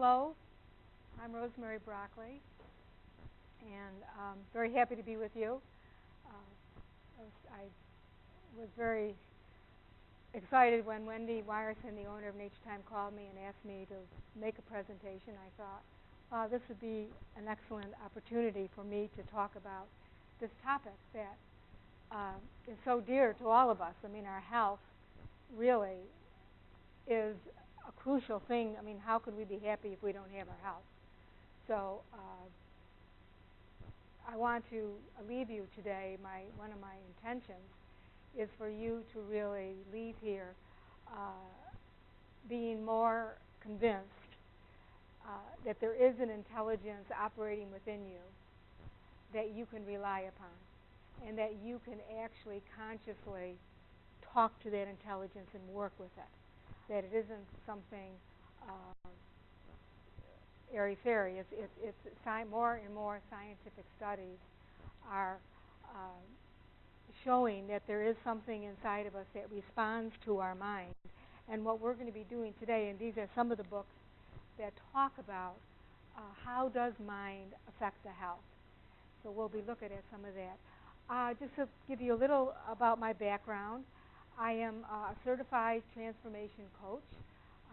hello. I'm Rosemary Broccoli, and very happy to be with you. I was very excited when Wendy Myerson, the owner of Natur-Tyme, called me and asked me to make a presentation. I thought, wow, this would be an excellent opportunity for me to talk about this topic that is so dear to all of us. I mean, our health really is a crucial thing. I mean, how could we be happy if we don't have our health? So I want to leave you today, one of my intentions is for you to really leave here being more convinced that there is an intelligence operating within you that you can rely upon, and that you can actually consciously talk to that intelligence and work with it, that it isn't something airy-fairy. It's more and more scientific studies are showing that there is something inside of us that responds to our mind. And what we're going to be doing today, and these are some of the books that talk about how does mind affect the health. So we'll be looking at some of that. Just to give you a little about my background, I am a certified transformation coach.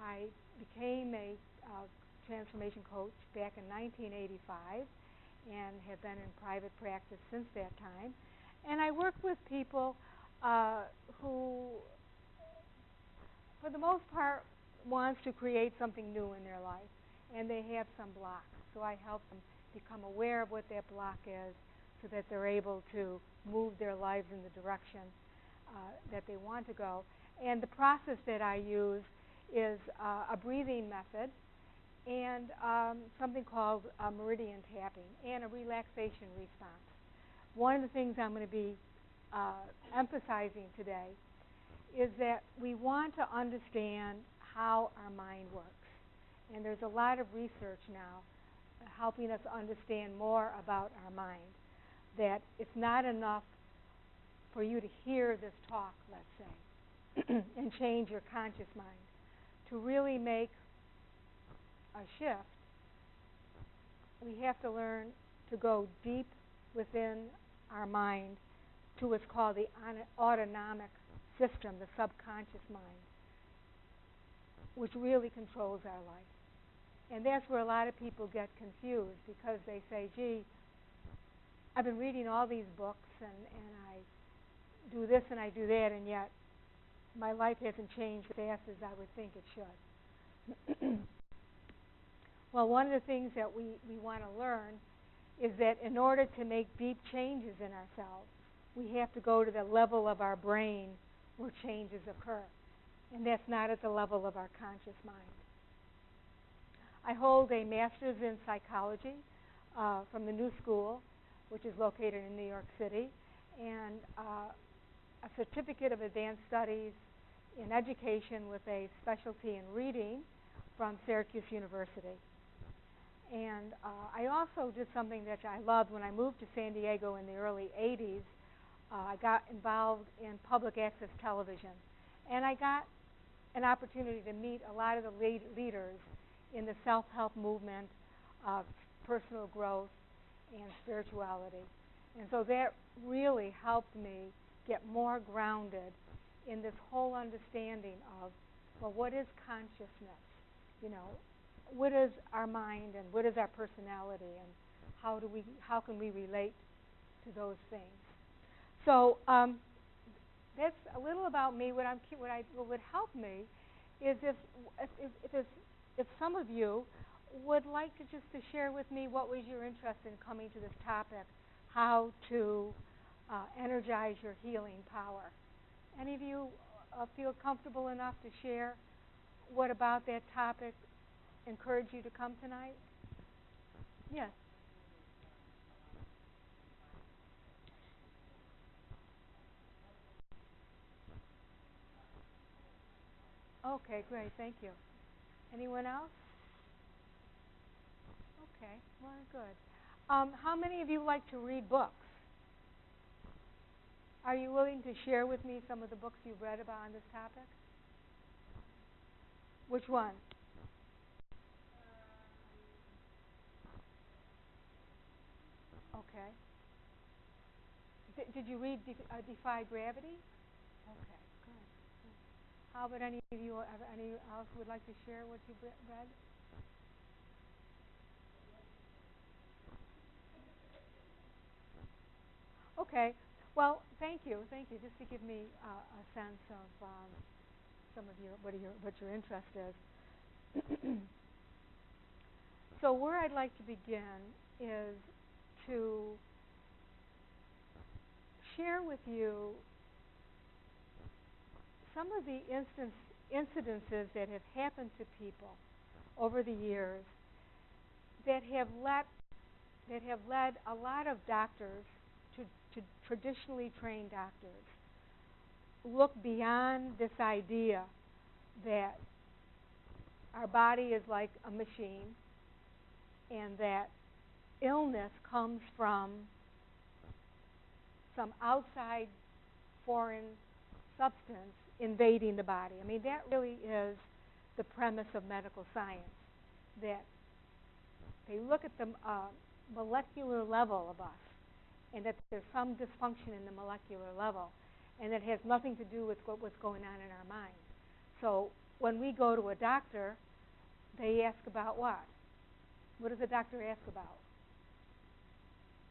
I became a transformation coach back in 1985 and have been in private practice since that time. And I work with people who, for the most part, wants to create something new in their life, and they have some blocks. So I help them become aware of what that block is so that they're able to move their lives in the direction that they want to go. And the process that I use is a breathing method and something called meridian tapping and a relaxation response. One of the things I'm going to be emphasizing today is that we want to understand how our mind works. And there's a lot of research now helping us understand more about our mind, that it's not enough for you to hear this talk, let's say, and change your conscious mind. To really make a shift, we have to learn to go deep within our mind to what's called the autonomic system, the subconscious mind, which really controls our life. And that's where a lot of people get confused, because they say, gee, I've been reading all these books and I do this and I do that, and yet my life hasn't changed as fast as I would think it should. Well, one of the things that we want to learn is that in order to make deep changes in ourselves, we have to go to the level of our brain where changes occur. And that's not at the level of our conscious mind. I hold a master's in psychology from the New School, which is located in New York City, and a certificate of advanced studies in education with a specialty in reading from Syracuse University. And I also did something that I loved when I moved to San Diego in the early 80s. I got involved in public access television, and I got an opportunity to meet a lot of the leaders in the self-help movement of personal growth and spirituality. And so that really helped me get more grounded in this whole understanding of, well, what is consciousness? You know, what is our mind and what is our personality, and how can we relate to those things? So that's a little about me. What would help me is if some of you would like to just to share with me what was your interest in coming to this topic, how to energize your healing power. Any of you feel comfortable enough to share what about that topic encouraged you to come tonight? Yes. Okay, great. Thank you. Anyone else? Okay, well, good. How many of you like to read books? Are you willing to share with me some of the books you've read about on this topic? Which one? Okay. Did you read Defy Gravity? Okay, good. How about any of you, any else would like to share what you've read? Okay. Well, thank you. Just to give me a sense of some of what your interest is. So where I'd like to begin is to share with you some of the incidences that have happened to people over the years that have led a lot of doctors to traditionally trained doctors look beyond this idea that our body is like a machine and that illness comes from some outside foreign substance invading the body. I mean, that really is the premise of medical science, that they look at the molecular level of us and that there's some dysfunction in the molecular level, and it has nothing to do with what's going on in our mind. So when we go to a doctor, they ask about what? What does the doctor ask about?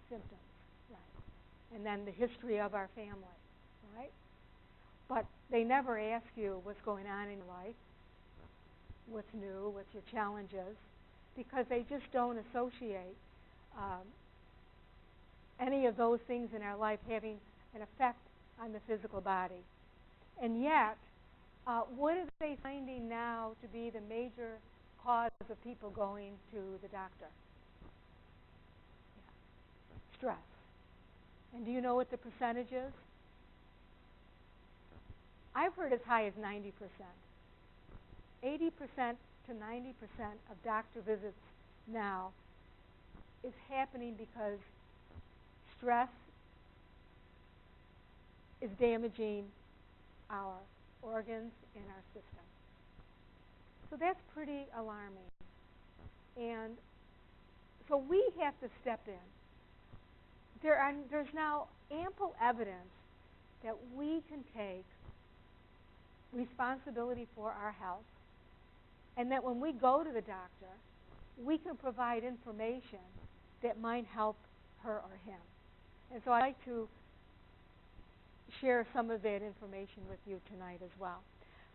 Symptoms, right. And then the history of our family, right? But they never ask you what's going on in your life, what's new, what's your challenges, because they just don't associate any of those things in our life having an effect on the physical body. And yet, what are they finding now to be the major cause of people going to the doctor? Yeah. Stress. And do you know what the percentage is? I've heard as high as 90%. 80% to 90% of doctor visits now is happening because stress is damaging our organs and our system. So that's pretty alarming. And so we have to step in. There's now ample evidence that we can take responsibility for our health, and that when we go to the doctor, we can provide information that might help her or him. And so I'd like to share some of that information with you tonight as well.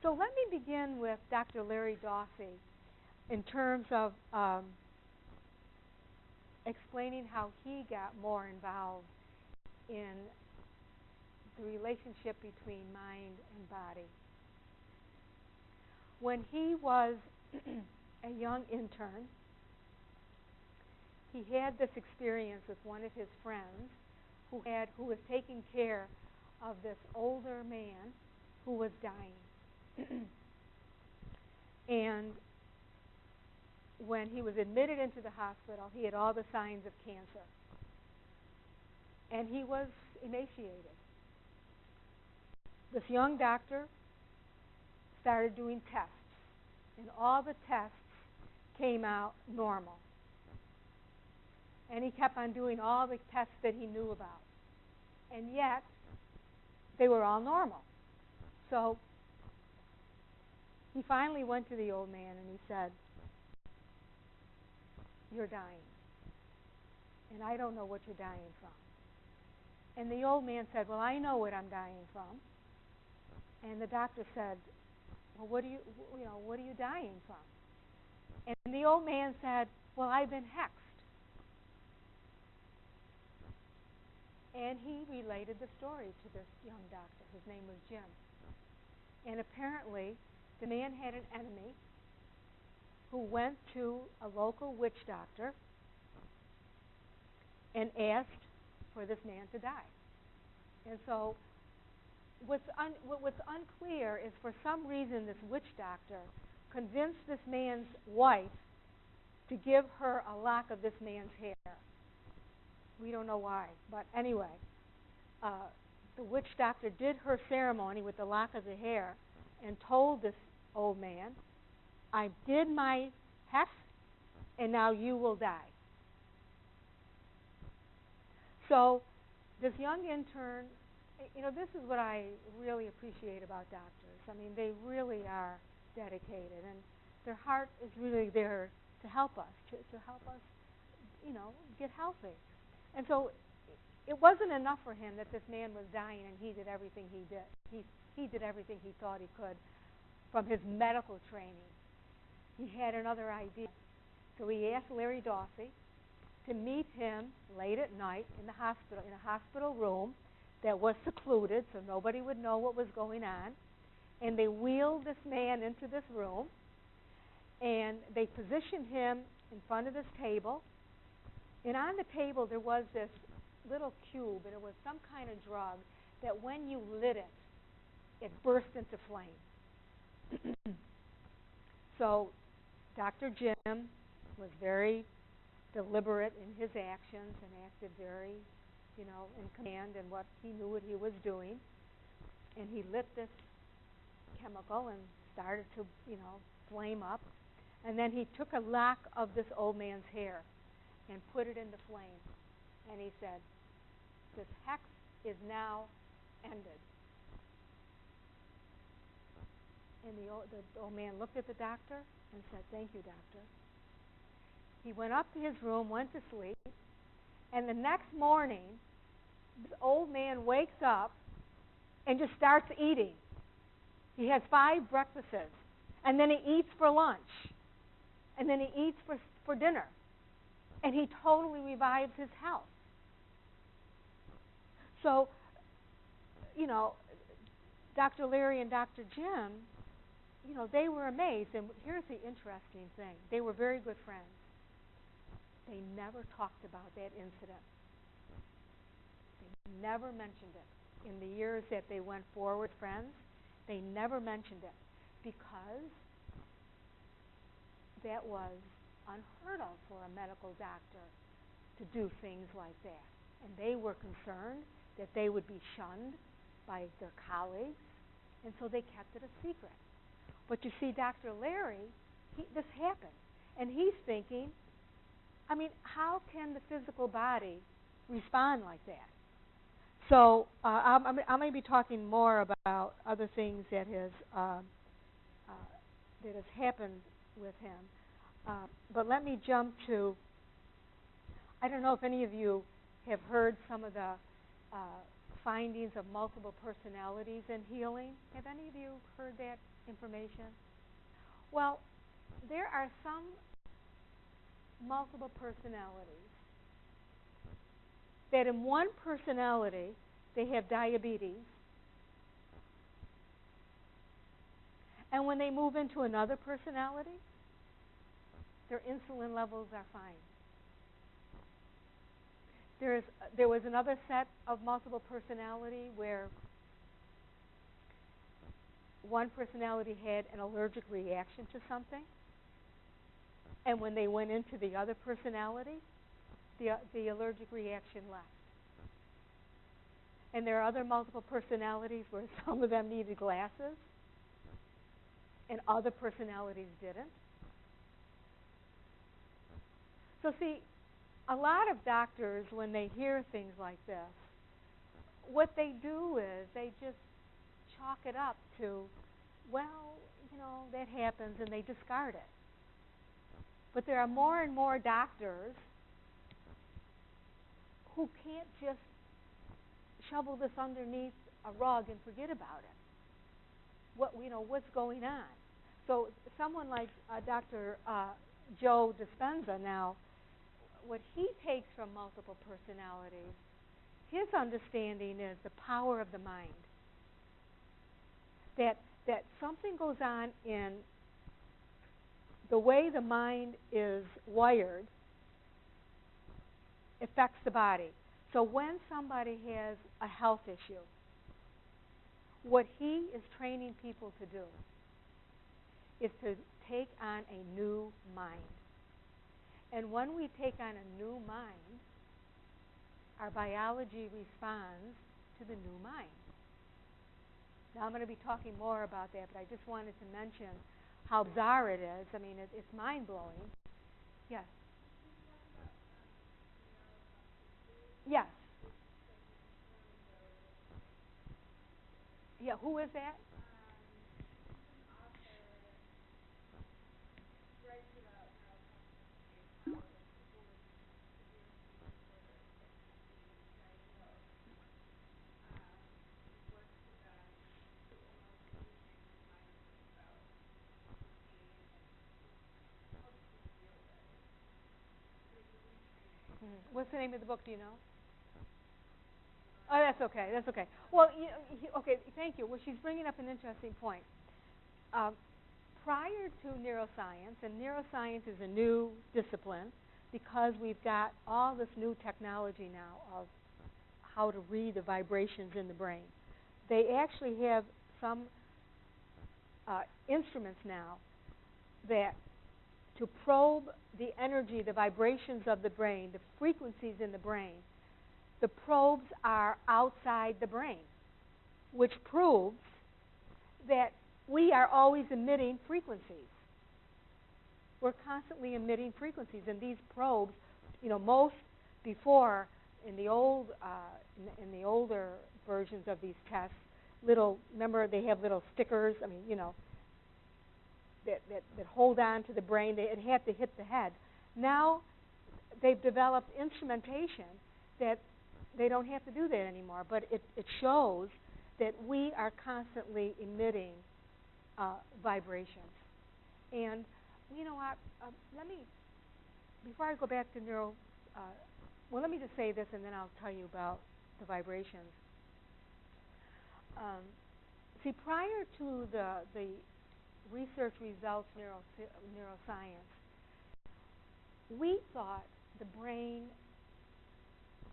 So let me begin with Dr. Larry Dawsey in terms of explaining how he got more involved in the relationship between mind and body. When he was a young intern, he had this experience with one of his friends who was taking care of this older man who was dying. And when he was admitted into the hospital, he had all the signs of cancer. And he was emaciated. This young doctor started doing tests, and all the tests came out normal. And he kept on doing all the tests that he knew about. And yet, they were all normal. So he finally went to the old man and he said, "You're dying. And I don't know what you're dying from." And the old man said, "Well, I know what I'm dying from." And the doctor said, "Well, what are you dying from?" And the old man said, "Well, I've been hexed." And he related the story to this young doctor. His name was Jim. And apparently, the man had an enemy who went to a local witch doctor and asked for this man to die. And so what's unclear is, for some reason, this witch doctor convinced this man's wife to give her a lock of this man's hair. We don't know why, but anyway, the witch doctor did her ceremony with the lock of the hair and told this old man, "I did my hex, and now you will die." So this young intern, this is what I really appreciate about doctors. I mean, they really are dedicated, and their heart is really there to help us, to help us, get healthy. And so it wasn't enough for him that this man was dying and he did everything he did. He did everything he thought he could from his medical training. He had another idea. So he asked Larry Dawsey to meet him late at night in the hospital, in a hospital room that was secluded so nobody would know what was going on. And they wheeled this man into this room, and they positioned him in front of this table. And on the table there was this little cube, and it was some kind of drug that when you lit it, it burst into flame. So Dr. Jim was very deliberate in his actions and acted very, in command and what he knew what he was doing. And he lit this chemical and started to, flame up. And then he took a lock of this old man's hair and put it in the flame. And he said, "This hex is now ended." And the old man looked at the doctor and said, "Thank you, doctor." He went up to his room, went to sleep, and the next morning, this old man wakes up and just starts eating. He has 5 breakfasts, and then he eats for lunch, and then he eats for dinner, and he totally revives his health. So, Dr. Larry and Dr. Jim, they were amazed. And here's the interesting thing. They were very good friends. They never talked about that incident. They never mentioned it. In the years that they went forward friends, they never mentioned it because that was unheard of for a medical doctor to do things like that. And they were concerned that they would be shunned by their colleagues, and so they kept it a secret. But you see, Dr. Larry, this happened, and he's thinking, how can the physical body respond like that? So I'm going to be talking more about other things that has happened with him. But let me jump to, I don't know if any of you have heard some of the findings of multiple personalities in healing. Have any of you heard that information? Well, there are some multiple personalities that in one personality they have diabetes, and when they move into another personality, their insulin levels are fine. There was another set of multiple personality where one personality had an allergic reaction to something, and when they went into the other personality, the allergic reaction left. And there are other multiple personalities where some of them needed glasses and other personalities didn't. So see, a lot of doctors, when they hear things like this, what they do is they just chalk it up to, well, that happens, and they discard it. But there are more and more doctors who can't just shovel this underneath a rug and forget about it. What's going on? So someone like Dr. Joe Dispenza now, what he takes from multiple personalities, his understanding is the power of the mind. That something goes on in the way the mind is wired affects the body. So when somebody has a health issue, what he is training people to do is to take on a new mind. And when we take on a new mind, our biology responds to the new mind. Now, I'm going to be talking more about that, but I just wanted to mention how bizarre it is. It's mind-blowing. Yes? Yes. Yeah, who is that? What's the name of the book? Do you know? Oh, that's okay. That's okay. Well, okay. Thank you. Well, she's bringing up an interesting point. Uh, Prior to neuroscience, and neuroscience is a new discipline because we've got all this new technology now of how to read the vibrations in the brain. They actually have some instruments now that to probe the energy, the vibrations of the brain, the frequencies in the brain. The probes are outside the brain, which proves that we are always emitting frequencies. We're constantly emitting frequencies, and these probes, most before in the older versions of these tests, remember they have little stickers. That hold on to the brain. It had to hit the head. Now they've developed instrumentation that they don't have to do that anymore, but it shows that we are constantly emitting vibrations. And before I go back to let me just say this, and then I'll tell you about the vibrations. Prior to the research results neuroscience, we thought the brain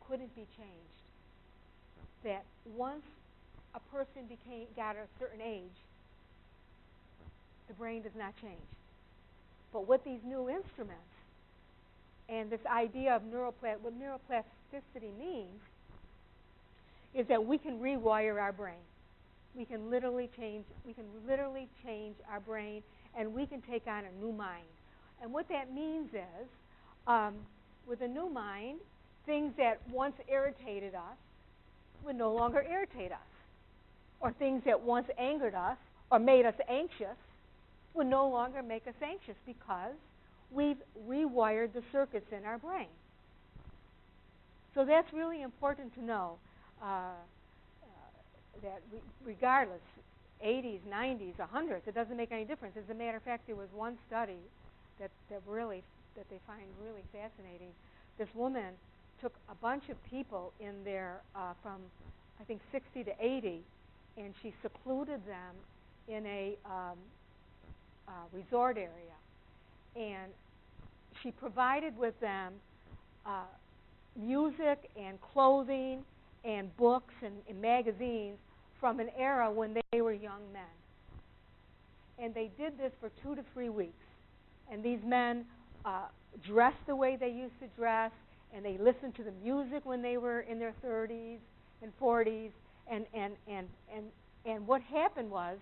couldn't be changed. That once a person got a certain age, the brain does not change. But with these new instruments and this idea of what neuroplasticity means is that we can rewire our brain. We can literally change our brain, and we can take on a new mind. And what that means is, with a new mind, things that once irritated us would no longer irritate us. Or things that once angered us or made us anxious would no longer make us anxious because we've rewired the circuits in our brain. So that's really important to know. That regardless, 80s, 90s, 100s, it doesn't make any difference. As a matter of fact, there was one study that they find really fascinating. This woman took a bunch of people in there from, I think, 60 to 80, and she secluded them in a resort area. And she provided with them music and clothing and books and magazines from an era when they were young men. And they did this for 2 to 3 weeks. And these men dressed the way they used to dress, and they listened to the music when they were in their 30s and 40s. And what happened was,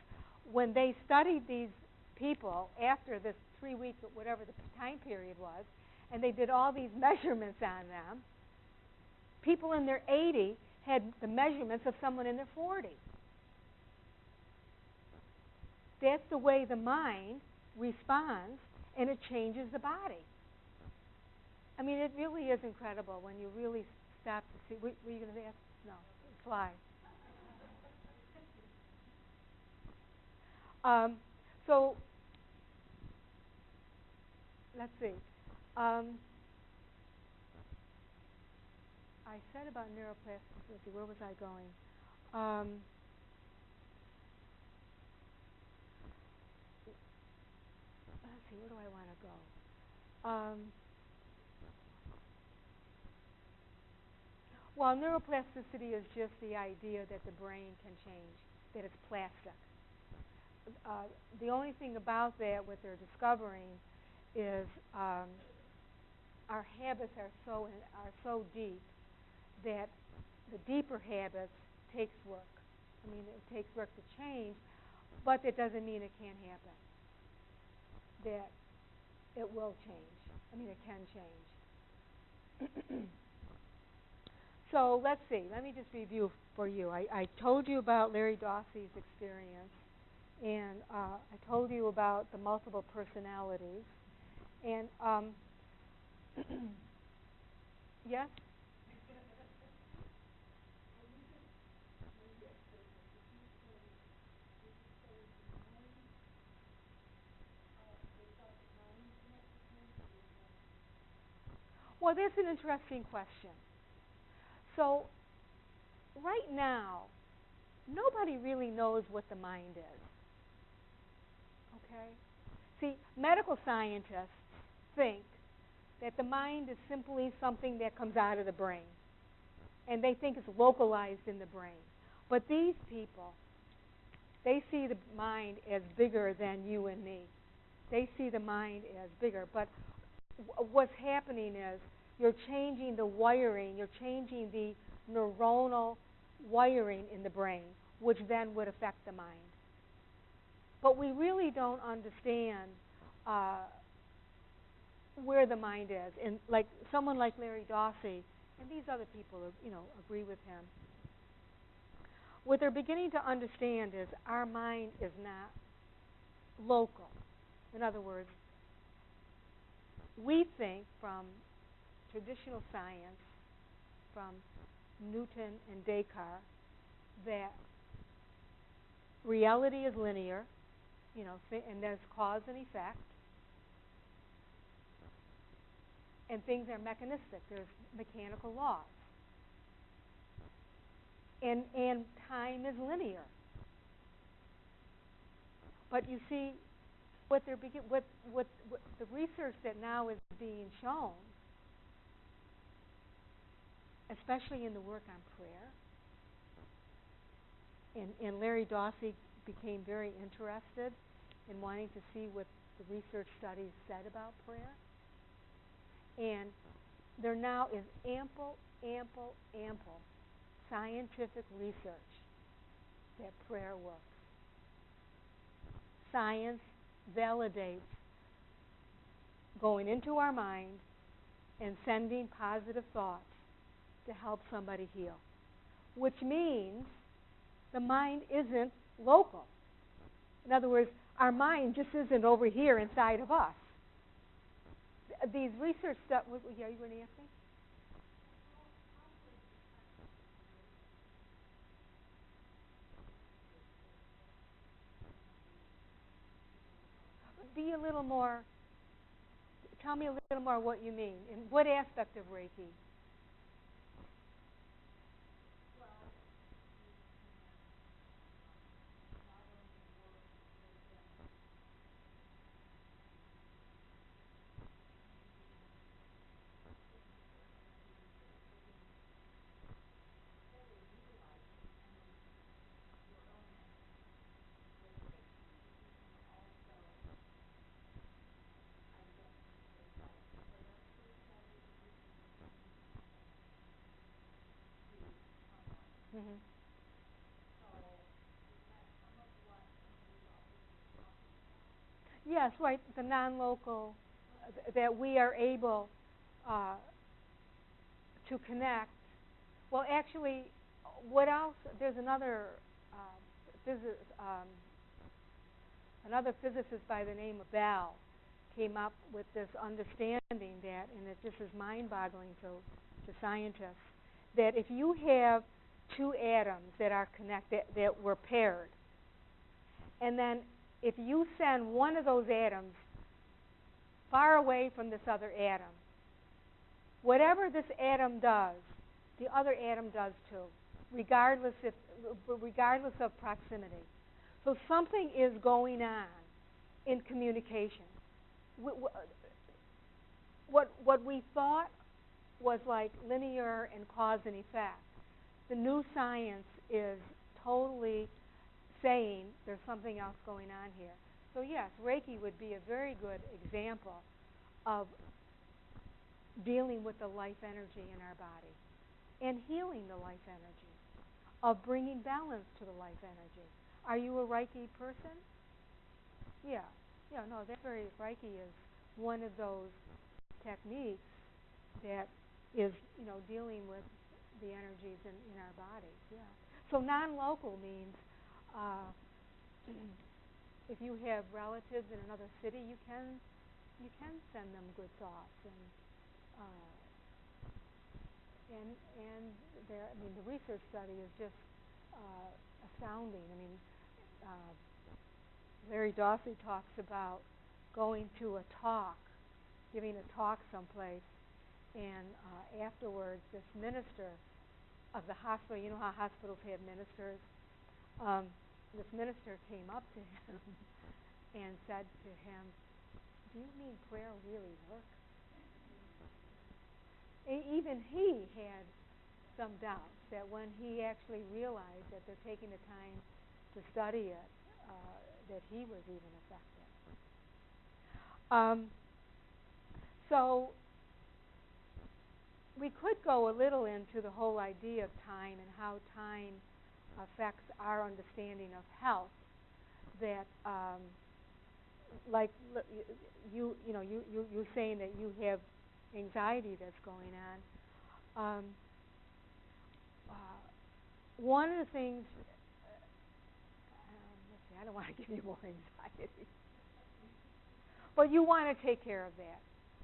when they studied these people after this 3 weeks, or whatever the time period was, and they did all these measurements on them, people in their 80 had the measurements of someone in their 40. That's the way the mind responds, and it changes the body. I mean, it really is incredible when you really stop to see. Were you going to ask? No, fly. So, let's see. I said about neuroplasticity. Where was I going? Let's see. Where do I want to go? Well, neuroplasticity is just the idea that the brain can change, that it's plastic. The only thing about that, what they're discovering, is our habits are so deep that the deeper habits takes work. I mean, it takes work to change, but that doesn't mean it can't happen. That it will change. I mean, it can change. So let's see. Let me just review for you. I told you about Larry Dossey's experience, and I told you about the multiple personalities. And yes? Well, that's an interesting question. So right now, nobody really knows what the mind is. Okay? See, medical scientists think that the mind is simply something that comes out of the brain, and they think it's localized in the brain. But these people, they see the mind as bigger than you and me. They see the mind as bigger. But what's happening is you're changing the wiring, you're changing the neuronal wiring in the brain, which then would affect the mind. But we really don't understand where the mind is. And like someone like Larry Dossey, and these other people, agree with him. What they're beginning to understand is our mind is not local. In other words, we think from traditional science, from Newton and Descartes, that reality is linear, and there's cause and effect, and things are mechanistic. There's mechanical laws, and time is linear. But you see, what the research that now is being shown, especially in the work on prayer, and Larry Dossey became very interested in wanting to see what the research studies said about prayer. And there now is ample scientific research that prayer works. Science validates going into our mind and sending positive thoughts to help somebody heal, which means the mind isn't local. In other words, our mind just isn't over here inside of us. These research stuff. Yeah, you were going to ask me? Be a little more. Tell me a little more what you mean. In what aspect of Reiki? Mm-hmm. Yes, right. The non-local, that we are able to connect. Well, actually, what else? There's another another physicist by the name of Bell came up with this understanding that, and it just is mind-boggling to scientists, that if you have two atoms that are connected, that were paired, and then if you send one of those atoms far away from this other atom, whatever this atom does, the other atom does too, regardless of proximity. So something is going on in communication. What we thought was like linear and cause and effect, the new science is totally saying there's something else going on here. So yes, Reiki would be a very good example of dealing with the life energy in our body and healing the life energy, of bringing balance to the life energy. Are you a Reiki person? Yeah. Yeah, no, Reiki is one of those techniques that is, dealing with the energies in our bodies. Yeah. So non-local means if you have relatives in another city, you can send them good thoughts and there. I mean, the research study is just astounding. I mean, Larry Dossey talks about going to a talk, giving a talk someplace, and afterwards, this minister of the hospital, you know how hospitals have ministers? This minister came up to him and said to him, "Do you mean prayer really works?" Even he had some doubts that when he actually realized that they're taking the time to study it, that he was even effective. So we could go a little into the whole idea of time and how time affects our understanding of health. That, like you're saying that you have anxiety that's going on. One of the things, let's see, I don't want to give you more anxiety, but you want to take care of that.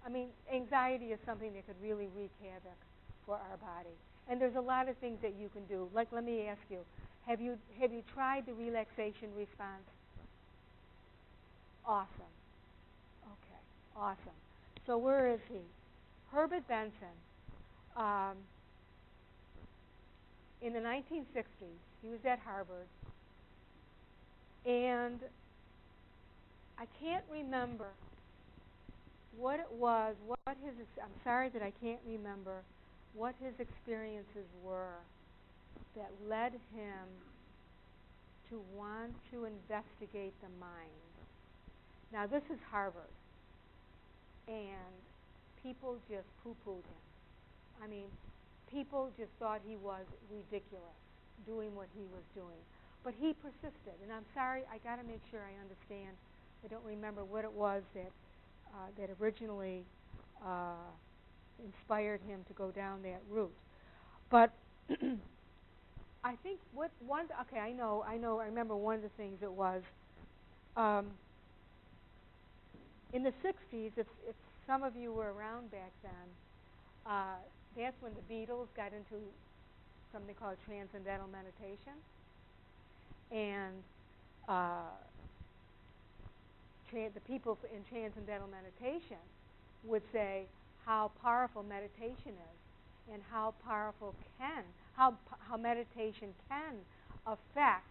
I mean, anxiety is something that could really wreak havoc for our body. And there's a lot of things that you can do. Like, let me ask you, have you tried the relaxation response? Awesome. Okay, awesome. So where is he? Herbert Benson, in the 1960s, he was at Harvard, and I can't remember what it was, I'm sorry that I can't remember what his experiences were that led him to want to investigate the mind. Now, this is Harvard, and people just poo-pooed him. I mean, people just thought he was ridiculous doing what he was doing. But he persisted, and I'm sorry, I got to make sure I understand. I don't remember what it was that originally inspired him to go down that route. But I think I remember one of the things it was, in the 60s, if some of you were around back then, that's when the Beatles got into something called transcendental meditation. And the people in transcendental meditation would say how powerful meditation is and how meditation can affect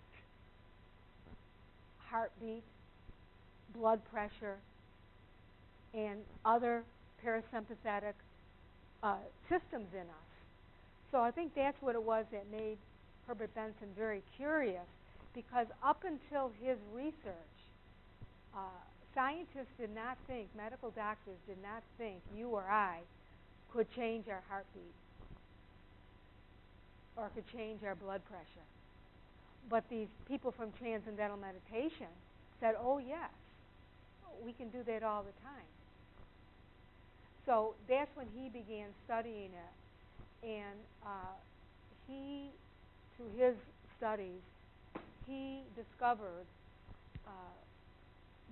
heartbeat, blood pressure, and other parasympathetic systems in us. So I think that's what it was that made Herbert Benson very curious, because up until his research, scientists did not think, medical doctors did not think you or I could change our heartbeat or could change our blood pressure. But these people from transcendental meditation said, oh yes, we can do that all the time. So that's when he began studying it. And through his studies, he discovered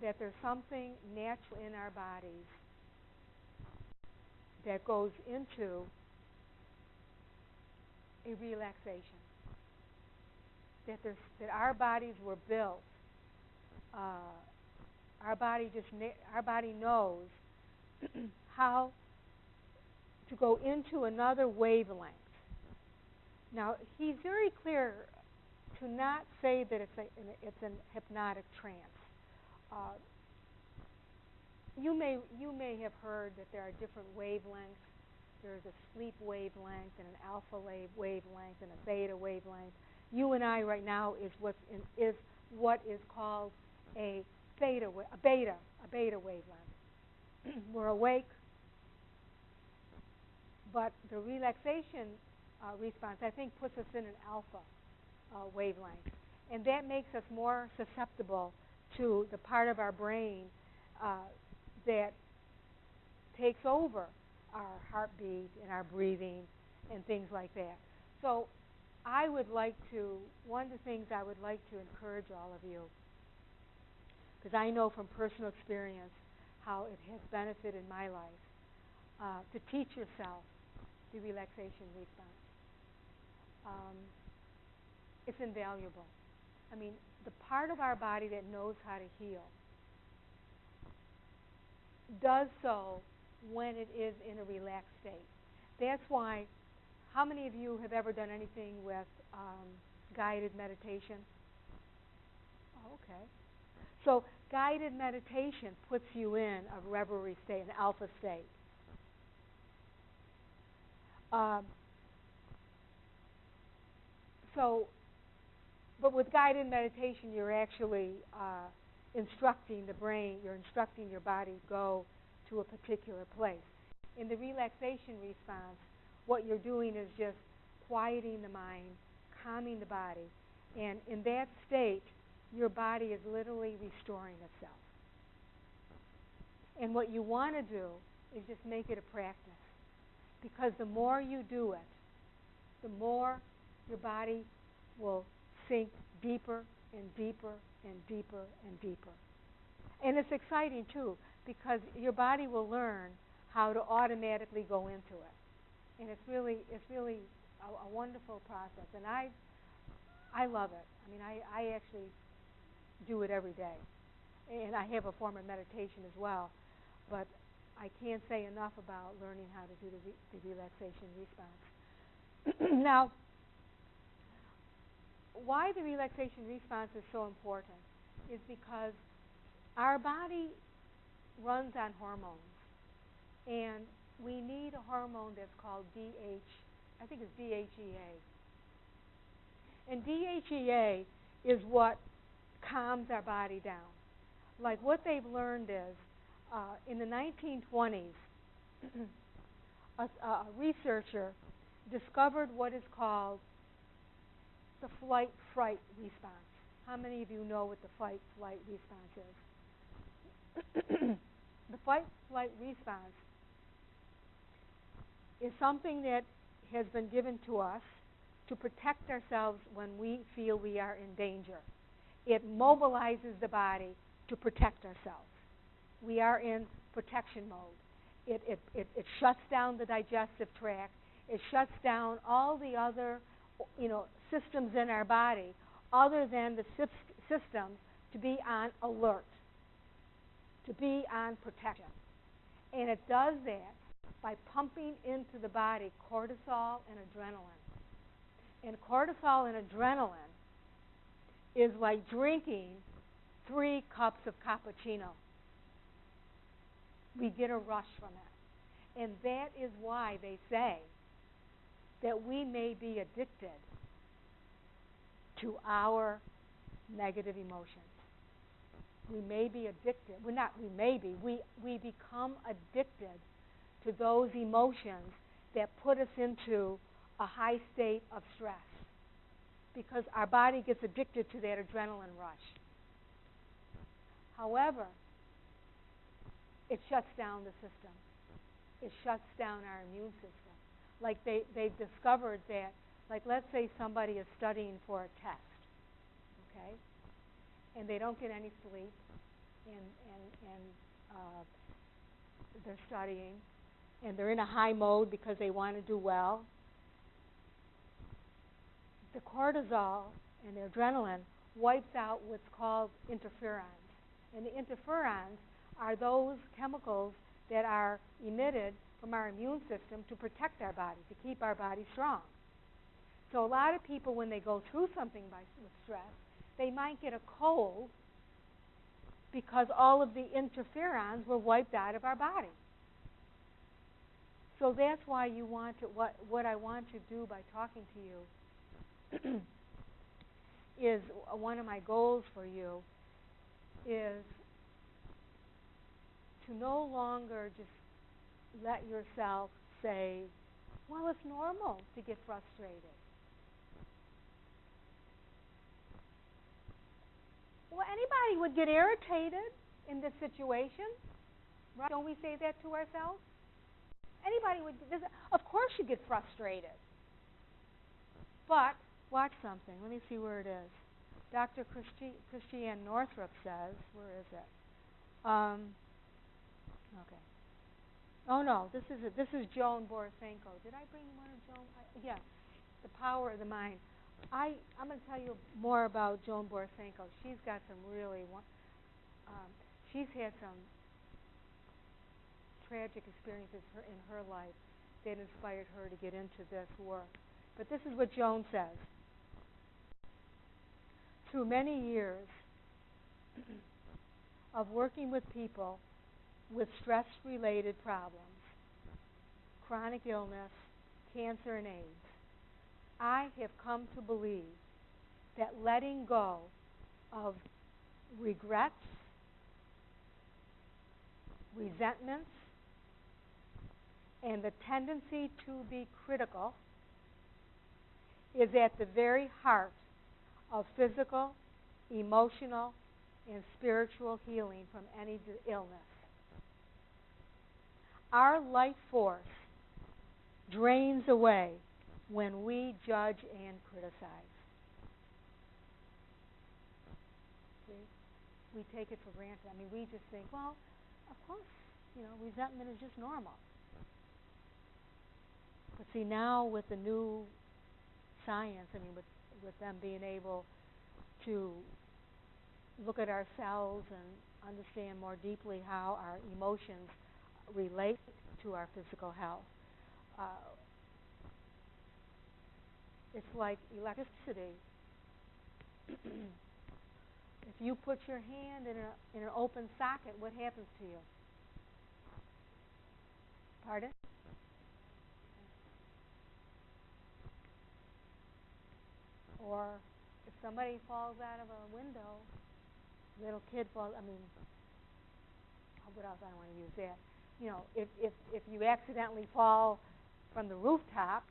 that there's something natural in our bodies that goes into a relaxation. That our bodies were built. Our body knows how to go into another wavelength. Now, he's very clear to not say that it's a hypnotic trance. You may have heard that there are different wavelengths. There's a sleep wavelength and an alpha wavelength and a beta wavelength. You and I right now is what is called a beta wavelength. We're awake, but the relaxation response, I think, puts us in an alpha wavelength, and that makes us more susceptible to the part of our brain that takes over our heartbeat and our breathing and things like that. So one of the things I would like to encourage all of you, because I know from personal experience how it has benefited my life, to teach yourself the relaxation response. It's invaluable. I mean, the part of our body that knows how to heal does so when it is in a relaxed state. That's why, how many of you have ever done anything with guided meditation? Oh, okay. So guided meditation puts you in a reverie state, an alpha state. But with guided meditation, you're actually instructing the brain, you're instructing your body to go to a particular place. In the relaxation response, what you're doing is just quieting the mind, calming the body, and in that state, your body is literally restoring itself. And what you want to do is just make it a practice, because the more you do it, the more your body will sink deeper and deeper and deeper and deeper. And it's exciting, too, because your body will learn how to automatically go into it. And it's really a wonderful process. And I love it. I mean, I actually do it every day. And I have a form of meditation as well. But I can't say enough about learning how to do the relaxation response. Now, why the relaxation response is so important is because our body runs on hormones. And we need a hormone that's called I think it's DHEA. And DHEA is what calms our body down. Like what they've learned is, in the 1920s, a researcher discovered what is called the flight-fright response. How many of you know what the fight-flight response is? The fight-flight response is something that has been given to us to protect ourselves when we feel we are in danger. It mobilizes the body to protect ourselves. We are in protection mode. It shuts down the digestive tract. It shuts down all the other, systems in our body other than the systems to be on alert, to be on protection. And it does that by pumping into the body cortisol and adrenaline. And cortisol and adrenaline is like drinking 3 cups of cappuccino. We get a rush from it. And that is why they say that we may be addicted to our negative emotions. We may be addicted. We become addicted to those emotions that put us into a high state of stress, because our body gets addicted to that adrenaline rush. However, it shuts down the system. It shuts down our immune system. Like they've discovered that, like let's say somebody is studying for a test, okay, and they don't get any sleep, and they're studying, and they're in a high mode because they want to do well. The cortisol and the adrenaline wipes out what's called interferons. And the interferons are those chemicals that are emitted from our immune system to protect our body, to keep our body strong. So a lot of people, when they go through something with stress, they might get a cold because all of the interferons were wiped out of our body. So that's why you want to, what I want to do by talking to you is one of my goals for you is to no longer just let yourself say, well, it's normal to get frustrated. Well, anybody would get irritated in this situation, right? Don't we say that to ourselves? Anybody would. Of course you get frustrated. But watch something. Let me see where it is. Dr. Christiane Northrup says, where is it? Okay. Oh no, this is it. This is Joan Borisenko. Did I bring one of Joan? Yeah, The Power of the Mind. I'm going to tell you more about Joan Borisenko. She's got some really, she's had some tragic experiences in her life that inspired her to get into this work. But this is what Joan says. Through many years of working with people with stress-related problems, chronic illness, cancer, and AIDS, I have come to believe that letting go of regrets, resentments, and the tendency to be critical is at the very heart of physical, emotional, and spiritual healing from any illness. Our life force drains away when we judge and criticize. See? We take it for granted. I mean, we just think, well, of course, resentment is just normal. But see, now with the new science, with them being able to look at ourselves and understand more deeply how our emotions relate to our physical health, it's like electricity. If you put your hand in an open socket, what happens to you? Pardon? Or if somebody falls out of a window, little kid falls, what else? I don't want to use that. If you accidentally fall from the rooftop,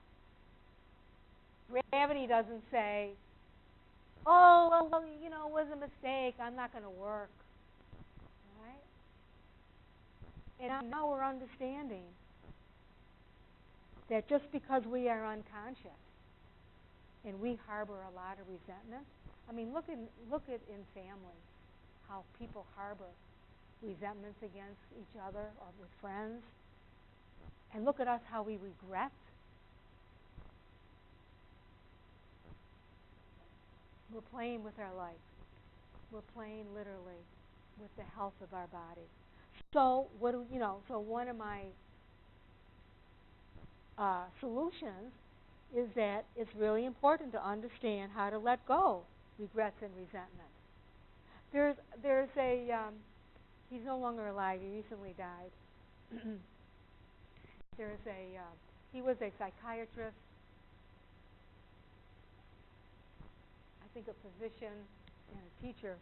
gravity doesn't say, oh, well, it was a mistake, I'm not going to work. Right? And now we're understanding that just because we are unconscious and we harbor a lot of resentment, look at in families how people harbor resentments against each other or with friends. And look at us how we regret. We're playing with our life. We're playing literally with the health of our body. So so one of my solutions is that it's really important to understand how to let go regrets and resentment. There's a he's no longer alive. He recently died. He was a psychiatrist, I think a physician and a teacher.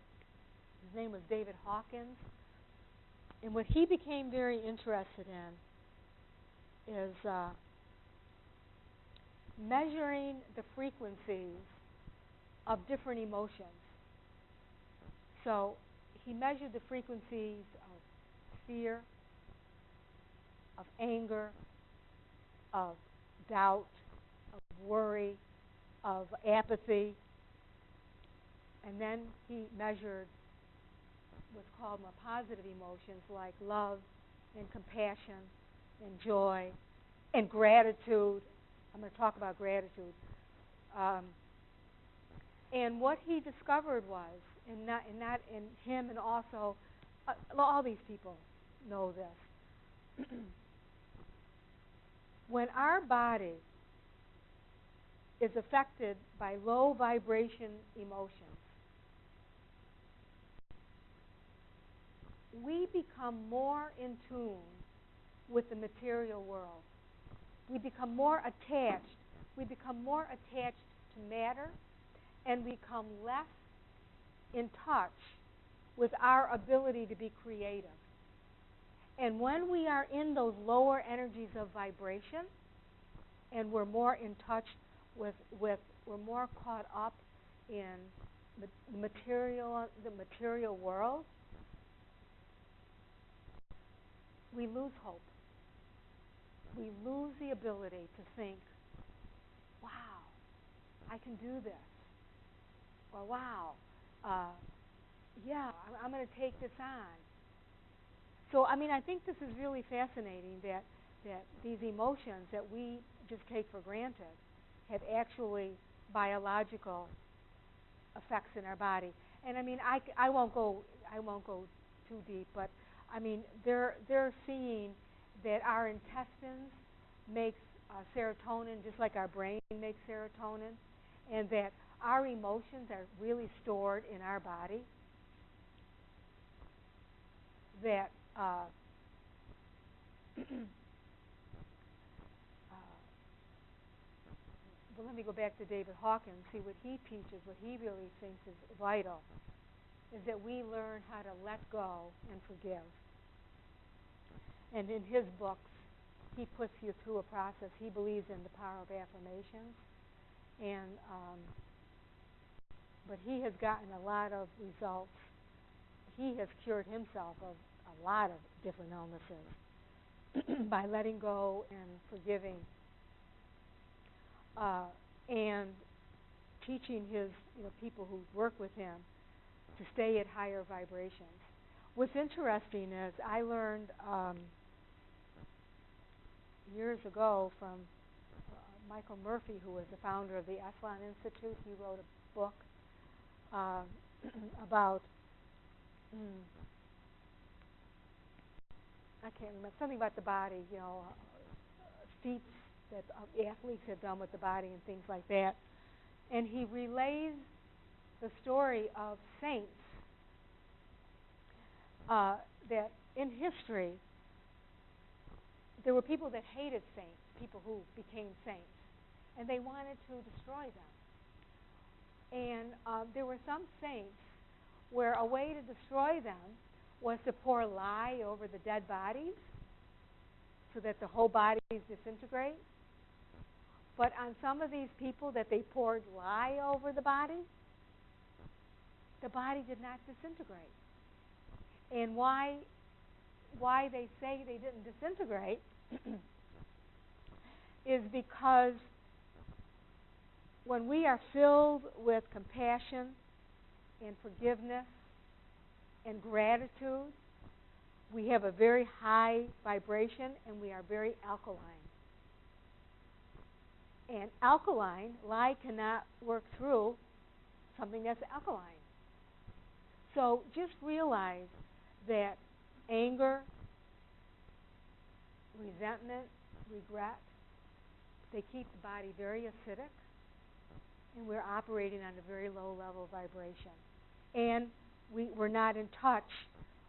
His name was David Hawkins. And what he became very interested in is measuring the frequencies of different emotions. So he measured the frequencies of fear, of anger, of doubt, of worry, of apathy. And then he measured what's called more positive emotions like love and compassion and joy and gratitude. I'm going to talk about gratitude. And what he discovered was, and him and also all these people know this, when our body is affected by low vibration emotions, we become more in tune with the material world. We become more attached. We become more attached to matter, and we become less in touch with our ability to be creative. And when we are in those lower energies of vibration, and we're more in touch with we're more caught up in the material world, we lose hope. We lose the ability to think, wow, I can do this. Or, wow, yeah, I'm going to take this on. So, I mean, I think this is really fascinating that these emotions that we just take for granted have actually biological effects in our body. And I mean, I won't go too deep, but I mean, they're seeing that our intestines makes serotonin just like our brain makes serotonin, and that our emotions are really stored in our body. That well, let me go back to David Hawkins. See what he teaches, what he really thinks is vital, is that we learn how to let go and forgive. And in his books, he puts you through a process. He believes in the power of affirmations, and but he has gotten a lot of results. He has cured himself of a lot of different illnesses by letting go and forgiving, and teaching his people who work with him to stay at higher vibrations. What's interesting is I learned years ago from Michael Murphy, who was the founder of the Esalen Institute. He wrote a book about I can't remember, something about the body, feats that athletes have done with the body and things like that. And he relays the story of saints that in history there were people that hated saints, people who became saints, and they wanted to destroy them. And there were some saints where a way to destroy them was to pour lye over the dead bodies so that the whole bodies disintegrate. But on some of these people that they poured lye over the body did not disintegrate. And why they say they didn't disintegrate is because when we are filled with compassion and forgiveness and gratitude, we have a very high vibration and we are very alkaline. And alkaline, lye cannot work through something that's alkaline. So just realize that anger, resentment, regret, they keep the body very acidic, and we're operating on a very low level of vibration. And we're not in touch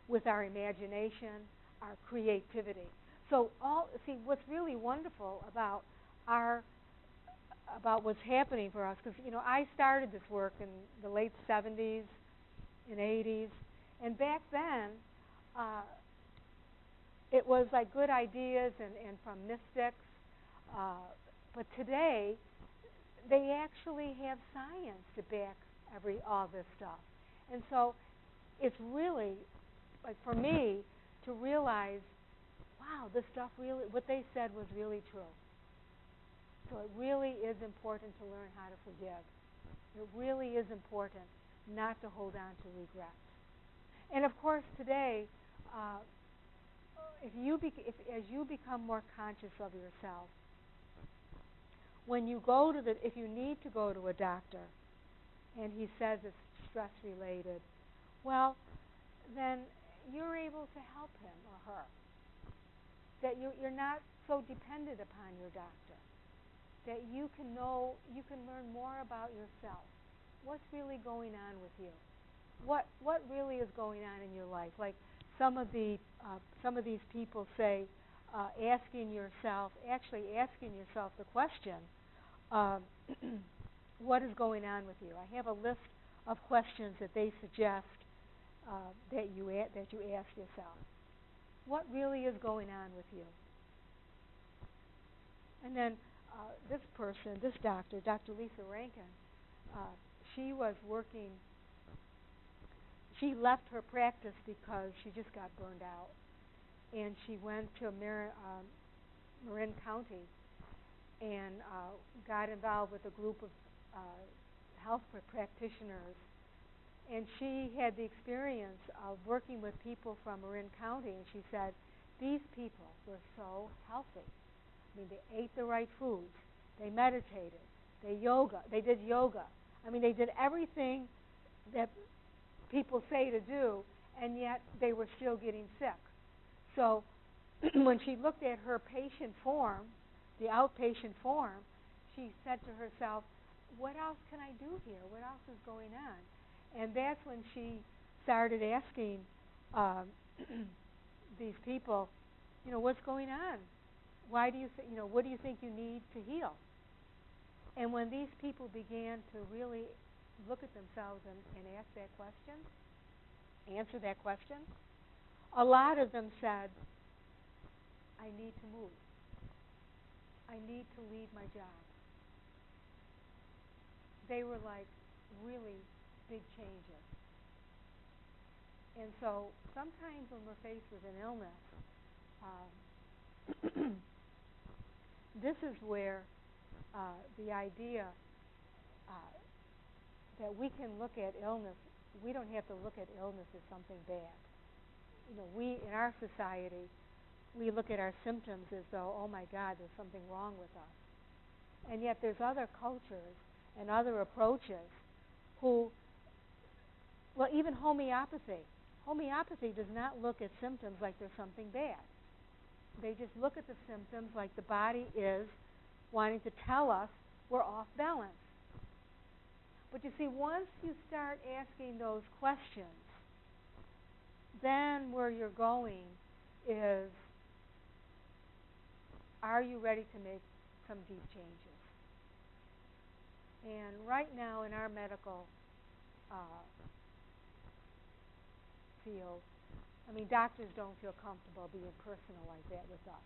with our imagination, our creativity. So what's really wonderful about what's happening for us, because I started this work in the late 70s and 80s, and back then it was like good ideas and from mystics, but today they actually have science to back all this stuff. And so it's really, like for me, to realize, wow, this stuff really, what they said was really true. So it really is important to learn how to forgive. It really is important not to hold on to regret. And of course, today, as you become more conscious of yourself, when you go if you need to go to a doctor, and he says it's stress related, well, then you're able to help him or her. That you're not so dependent upon your doctor. That you can learn more about yourself. What's really going on with you? What really is going on in your life? Like some of these people say, asking yourself the question, what is going on with you? I have a list of questions that they suggest that you ask yourself. What really is going on with you? And then this person, this doctor, Dr. Lisa Rankin, she was working. She left her practice because she just got burned out, and she went to Marin County and got involved with a group of health practitioners, and she had the experience of working with people from Marin County, and she said these people were so healthy. I mean, they ate the right foods, they meditated, they did yoga. I mean, they did everything that people say to do, and yet they were still getting sick. So when she looked at her patient form, the outpatient form, she said to herself, what else can I do here? What else is going on? And that's when she started asking these people, what's going on? Why do you what do you think you need to heal? And when these people began to really look at themselves and ask that question, answer that question, a lot of them said, I need to move. I need to leave my job. They were like really big changes. And so sometimes when we're faced with an illness, this is where the idea that we can look at illness, we don't have to look at illness as something bad. We, in our society, we look at our symptoms as though, oh my God, there's something wrong with us. And yet there's other cultures and other approaches who, well, even homeopathy. Homeopathy does not look at symptoms like there's something bad. They just look at the symptoms like the body is wanting to tell us we're off balance. But you see, once you start asking those questions, then where you're going is, are you ready to make some deep changes? And right now in our medical field, I mean, doctors don't feel comfortable being personal like that with us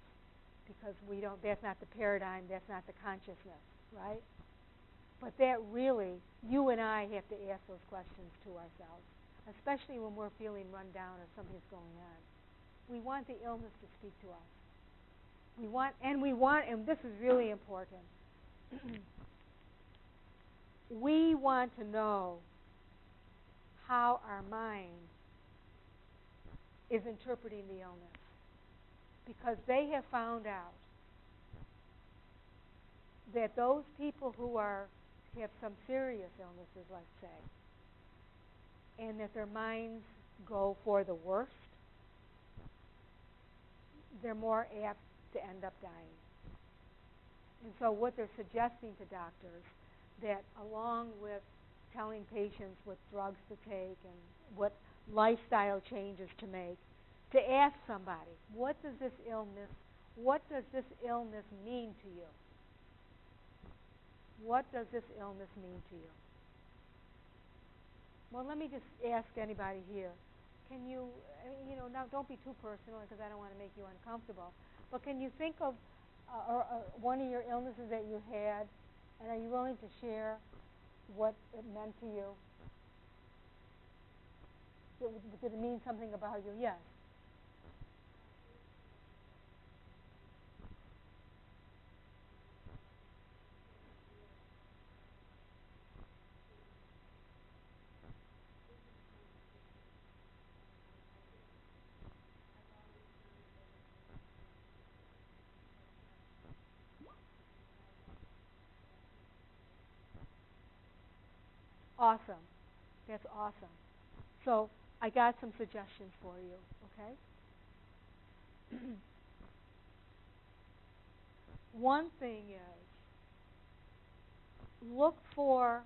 because that's not the paradigm, that's not the consciousness, right? But that really, you and I have to ask those questions to ourselves, especially when we're feeling run down or something's going on. We want the illness to speak to us. And this is really important, we want to know how our mind is interpreting the illness, because they have found out that those people who have some serious illnesses, let's say, and that their minds go for the worst, they're more apt to end up dying. And so what they're suggesting to doctors, that along with telling patients what drugs to take and what lifestyle changes to make, to ask somebody, what does this illness mean to you? What does this illness mean to you? Well, let me just ask anybody here. Can you, now don't be too personal because I don't want to make you uncomfortable, but can you think of one of your illnesses that you had, and are you willing to share what it meant to you? Did it mean something about you? Yes. Awesome. That's awesome. So I got some suggestions for you, okay? One thing is, look for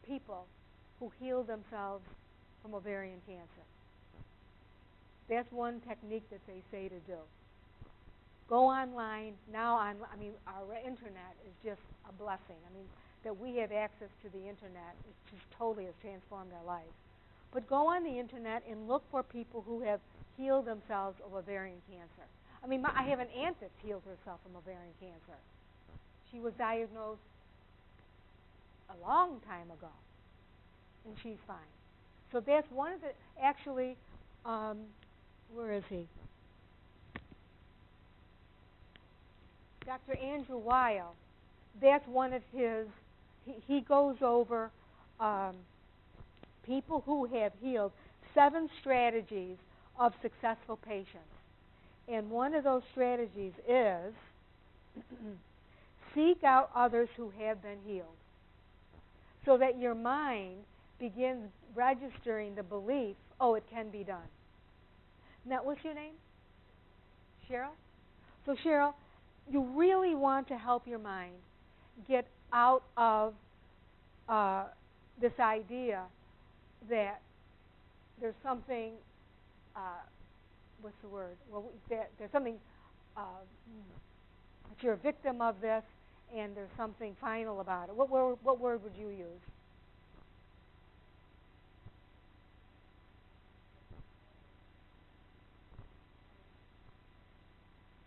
people who heal themselves from ovarian cancer. That's one technique that they say to do. Go online. Now, our internet is just a blessing. I mean, that we have access to the internet, it just totally has transformed our life. But go on the internet and look for people who have healed themselves of ovarian cancer. I mean, I have an aunt that's healed herself from ovarian cancer. She was diagnosed a long time ago, and she's fine. So that's one of the, actually, where is he? Dr. Andrew Weil, that's one of his he goes over people who have healed 7 strategies of successful patients. And one of those strategies is seek out others who have been healed, so that your mind begins registering the belief, oh, it can be done. Now, what's your name? Cheryl? So, Cheryl, you really want to help your mind get out of this idea that there's something, what's the word? Well, that there's something, that you're a victim of this, and there's something final about it. What word would you use?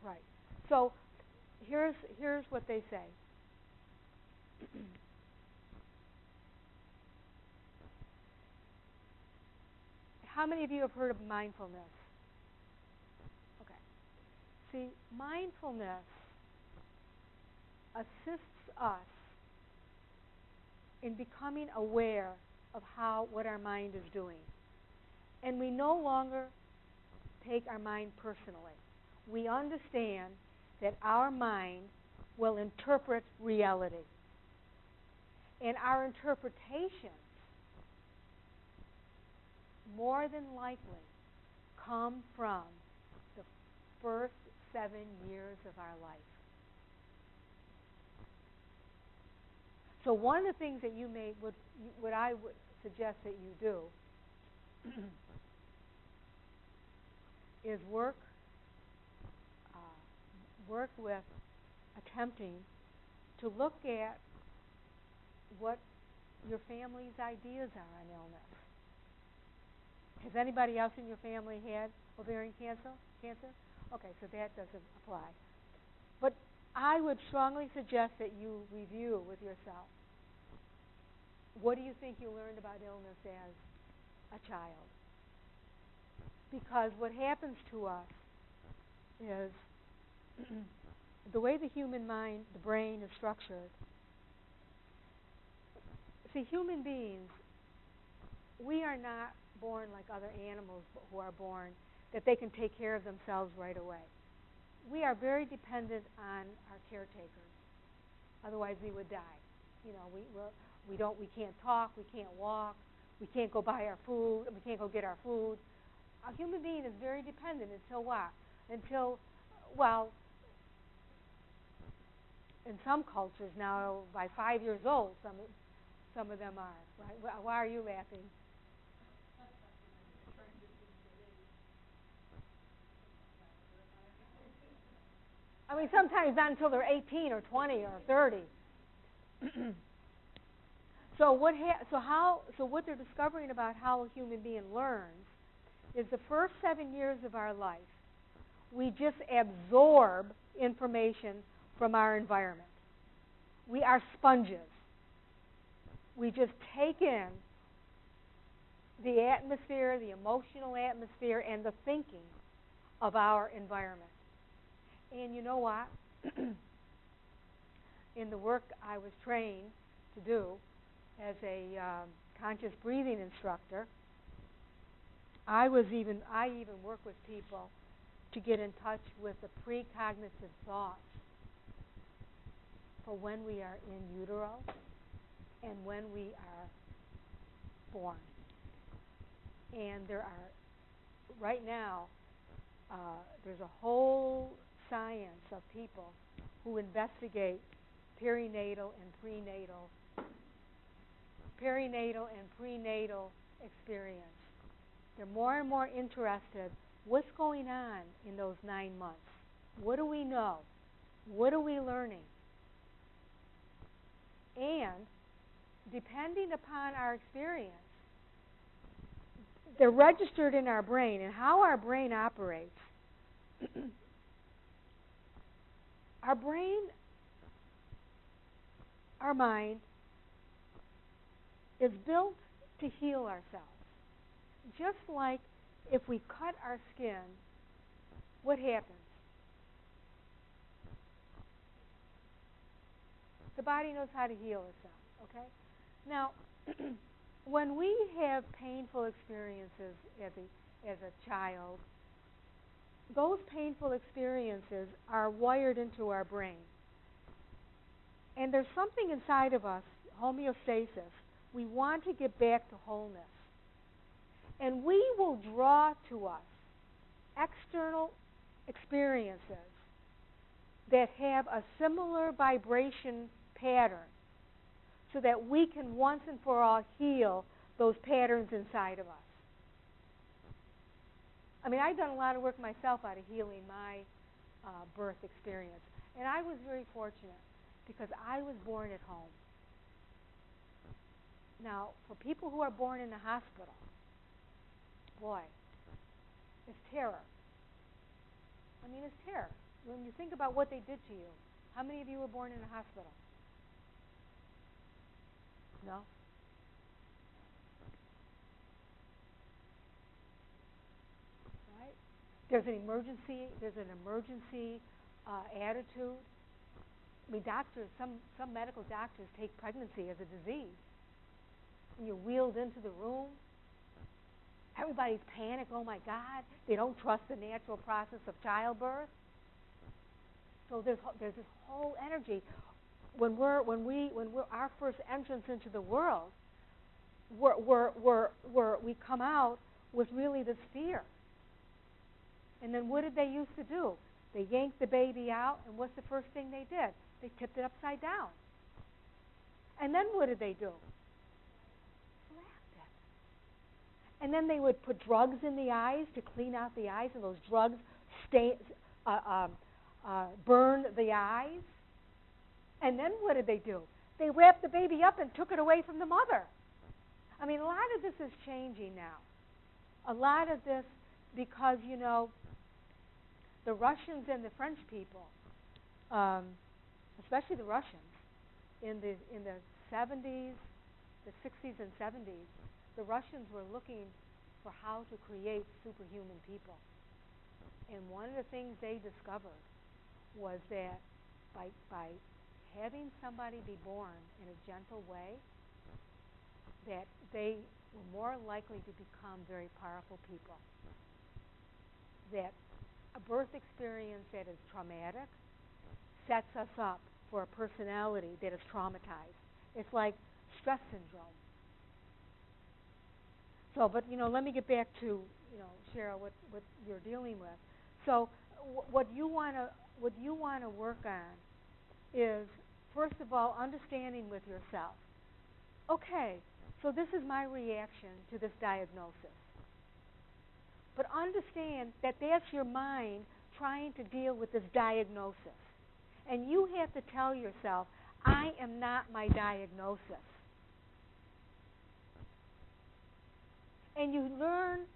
Right. So here's what they say. How many of you have heard of mindfulness? Okay. See, mindfulness assists us in becoming aware of what our mind is doing. And we no longer take our mind personally. We understand that our mind will interpret reality. And our interpretations, more than likely, come from the first 7 years of our life. So one of the things that what I would suggest that you do is work with attempting to look at what your family's ideas are on illness. Has anybody else in your family had ovarian cancer? Okay, so that doesn't apply. But I would strongly suggest that you review with yourself. What do you think you learned about illness as a child? Because what happens to us is the way the human mind, the brain is structured. See, human beings, we are not born like other animals who are born that they can take care of themselves right away. We are very dependent on our caretakers. Otherwise, we would die. You know, we can't talk, we can't walk, we can't go buy our food, we can't go get our food. A human being is very dependent until what? Well, in some cultures now, by 5 years old, some of them are. Right? Why are you laughing? I mean, sometimes not until they're 18 or 20 or 30. So what they're discovering about how a human being learns is the first 7 years of our life, we just absorb information from our environment. We are sponges. We just take in the atmosphere, the emotional atmosphere, and the thinking of our environment. And you know what? In the work I was trained to do as a conscious breathing instructor, I even work with people to get in touch with the precognitive thoughts for when we are in utero and when we are born. And there are, right now, there's a whole science of people who investigate perinatal and prenatal experience. They're more and more interested. What's going on in those 9 months? What do we know? What are we learning? And depending upon our experience, they're registered in our brain. And how our brain operates, our brain, our mind, is built to heal ourselves. Just like if we cut our skin, what happens? The body knows how to heal itself. Okay? Now, when we have painful experiences as a child, those painful experiences are wired into our brain. And there's something inside of us, homeostasis. We want to get back to wholeness. And we will draw to us external experiences that have a similar vibration pattern so that we can once and for all heal those patterns inside of us. I mean, I've done a lot of work myself out of healing my birth experience. And I was very fortunate because I was born at home. Now, for people who are born in the hospital, boy, it's terror. I mean, it's terror. When you think about what they did to you, how many of you were born in a hospital? No? Right? There's an emergency attitude. I mean, doctors, some medical doctors take pregnancy as a disease. And you're wheeled into the room. Everybody's panicked. Oh my God! They don't trust the natural process of childbirth. So there's this whole energy. When we're our first entrance into the world, we come out with really this fear. And then what did they used to do? They yanked the baby out, and what's the first thing they did? They tipped it upside down. And then what did they do? Slapped it. And then they would put drugs in the eyes to clean out the eyes, and those drugs burned the eyes. And then what did they do? They wrapped the baby up and took it away from the mother. I mean, a lot of this is changing now. A lot of this because, you know, the Russians and the French people, especially the Russians, in the 70s, the 60s and 70s, the Russians were looking for how to create superhuman people. And one of the things they discovered was that by having somebody be born in a gentle way, that they were more likely to become very powerful people. That a birth experience that is traumatic sets us up for a personality that is traumatized. It's like stress syndrome. So, but, you know, let me get back to, you know, Cheryl, what you're dealing with. So what you want to work on is, first of all, understanding with yourself. Okay, so this is my reaction to this diagnosis. But understand that that's your mind trying to deal with this diagnosis. And you have to tell yourself, I am not my diagnosis. And you learn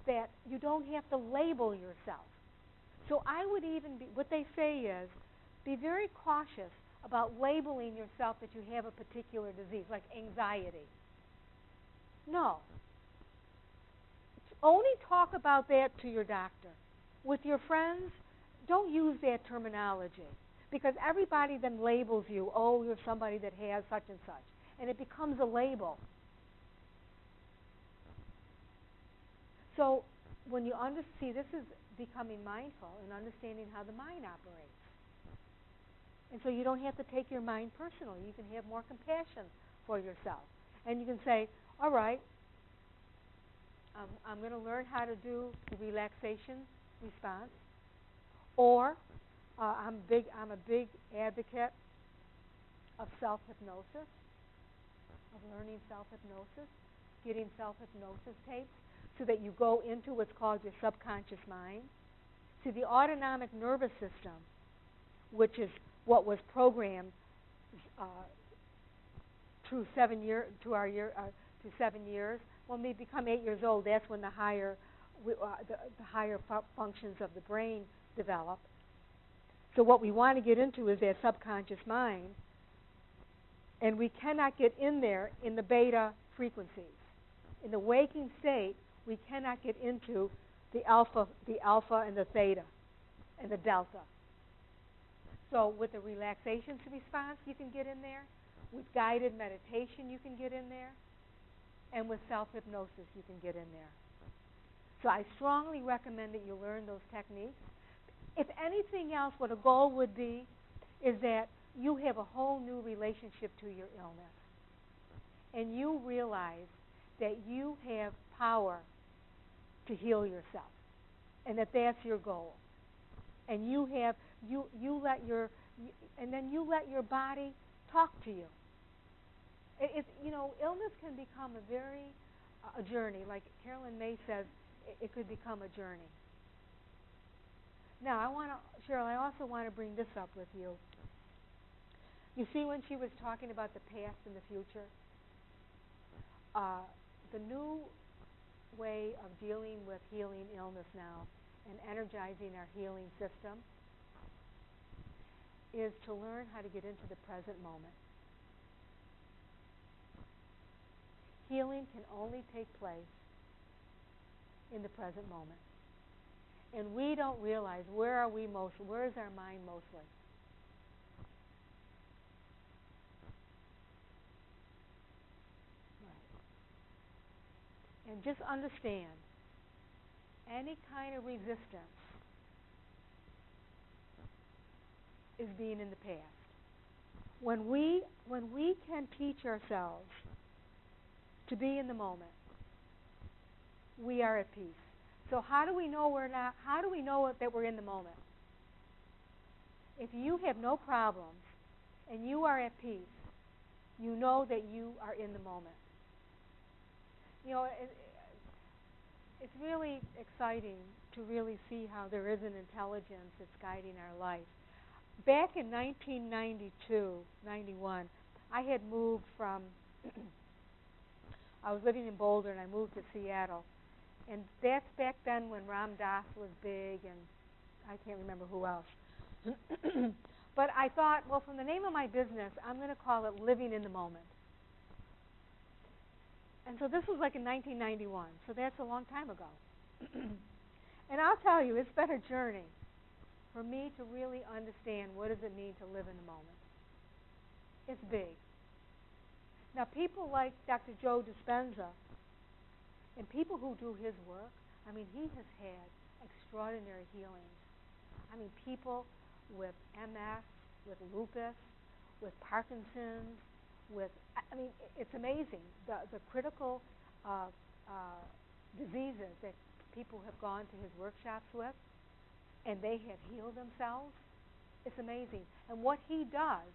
that you don't have to label yourself. So I would even be, what they say is, be very cautious about labeling yourself that you have a particular disease, like anxiety. No. Only talk about that to your doctor. With your friends, don't use that terminology, because everybody then labels you, oh, you're somebody that has such and such, and it becomes a label. So when you see, this is becoming mindful and understanding how the mind operates. And so you don't have to take your mind personally. You can have more compassion for yourself. And you can say, all right, I'm going to learn how to do the relaxation response. Or I'm a big advocate of self-hypnosis, of learning self-hypnosis, getting self-hypnosis tapes so that you go into what's called your subconscious mind. See, the autonomic nervous system, which is what was programmed through 7 years. When we become 8 years old, that's when the higher functions of the brain develop. So what we want to get into is that subconscious mind, and we cannot get in there in the beta frequencies. In the waking state, we cannot get into the alpha and the theta and the delta. So with the relaxation response, you can get in there, With guided meditation, you can get in there. And with self-hypnosis, you can get in there. So I strongly recommend that you learn those techniques. If anything else, what a goal would be is that you have a whole new relationship to your illness. And you realize that you have power to heal yourself. And that that's your goal. And you let your body talk to you. Illness can become a journey. Like Carolyn May says, it could become a journey. Now, Cheryl, I also want to bring this up with you. You see, when she was talking about the past and the future, the new way of dealing with healing illness now and energizing our healing system is to learn how to get into the present moment. Healing can only take place in the present moment. And we don't realize where is our mind mostly? Right. And just understand, any kind of resistance is being in the past. When we can teach ourselves to be in the moment, we are at peace. So how do we know that we're in the moment? If you have no problems and you are at peace, you know that you are in the moment. It's really exciting to really see how there is an intelligence that's guiding our life. Back in 1992, 91, I had moved from, I was living in Boulder and I moved to Seattle. And that's back then when Ram Dass was big and I can't remember who else. But I thought, well, from the name of my business, I'm going to call it Living in the Moment. And so this was like in 1991, so that's a long time ago. And I'll tell you, it's been a journey for me to really understand what does it mean to live in the moment. It's big. Now, people like Dr. Joe Dispenza and people who do his work, I mean, he has had extraordinary healings. I mean, people with MS, with lupus, with Parkinson's, it's amazing. The critical diseases that people have gone to his workshops with, and they have healed themselves, it's amazing. And what he does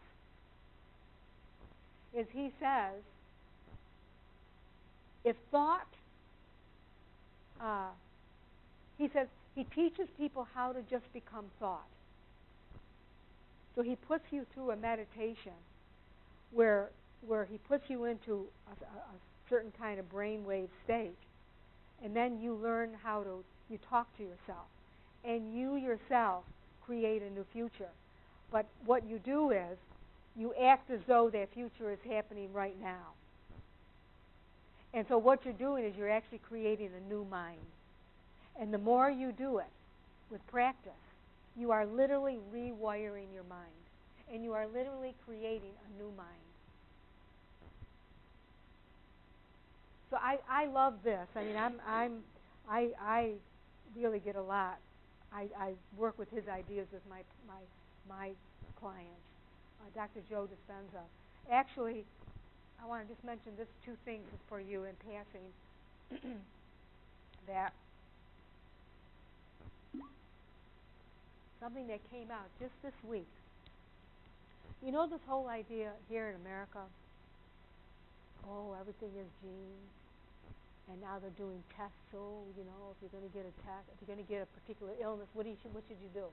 is he says, if thought, he teaches people how to just become thought. So he puts you through a meditation where he puts you into a certain kind of brainwave state, and then you learn you talk to yourself, and you yourself create a new future. But what you do is you act as though that future is happening right now. And so what you're doing is you're actually creating a new mind. And the more you do it with practice, you are literally rewiring your mind. And you are literally creating a new mind. So I love this. I mean, I really get a lot. I work with his ideas with my clients. Dr. Joe Dispenza. Actually, I want to just mention this two things for you in passing. That something that came out just this week. You know this whole idea here in America, everything is genes, and now they're doing tests. So, if you're going to get a test, if you're going to get a particular illness, what should you do?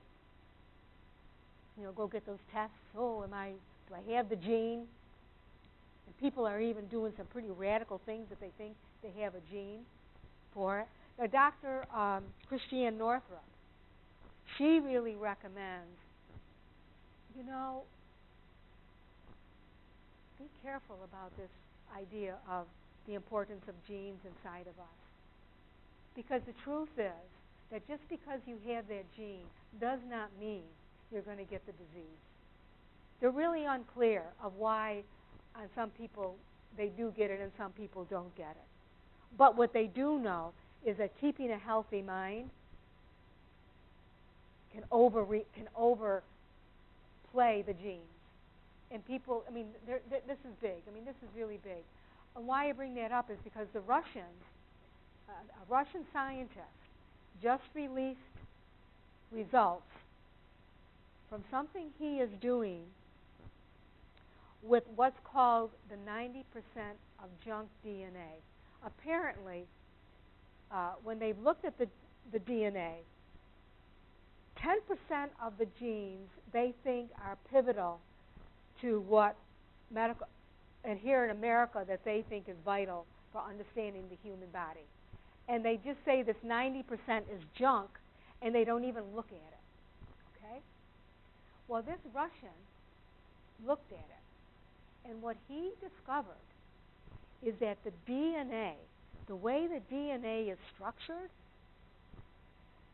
Go get those tests. Do I have the gene? And people are even doing some pretty radical things that they think they have a gene for it. Now, Dr. Christiane Northrup, she really recommends, be careful about this idea of the importance of genes inside of us. Because the truth is that just because you have that gene does not mean you're going to get the disease. They're really unclear of why on some people, they do get it and some people don't get it. But what they do know is that keeping a healthy mind can overplay the genes. And people, I mean, this is big. I mean, this is really big. And why I bring that up is because the Russians, a Russian scientist just released results from something he is doing with what's called the 90% of junk DNA. Apparently, when they've looked at the DNA, 10% of the genes they think are pivotal to what medical, and here in America, that they think is vital for understanding the human body. And they just say this 90% is junk, and they don't even look at it. Okay? Well, this Russian looked at it, and what he discovered is that the DNA, the way the DNA is structured,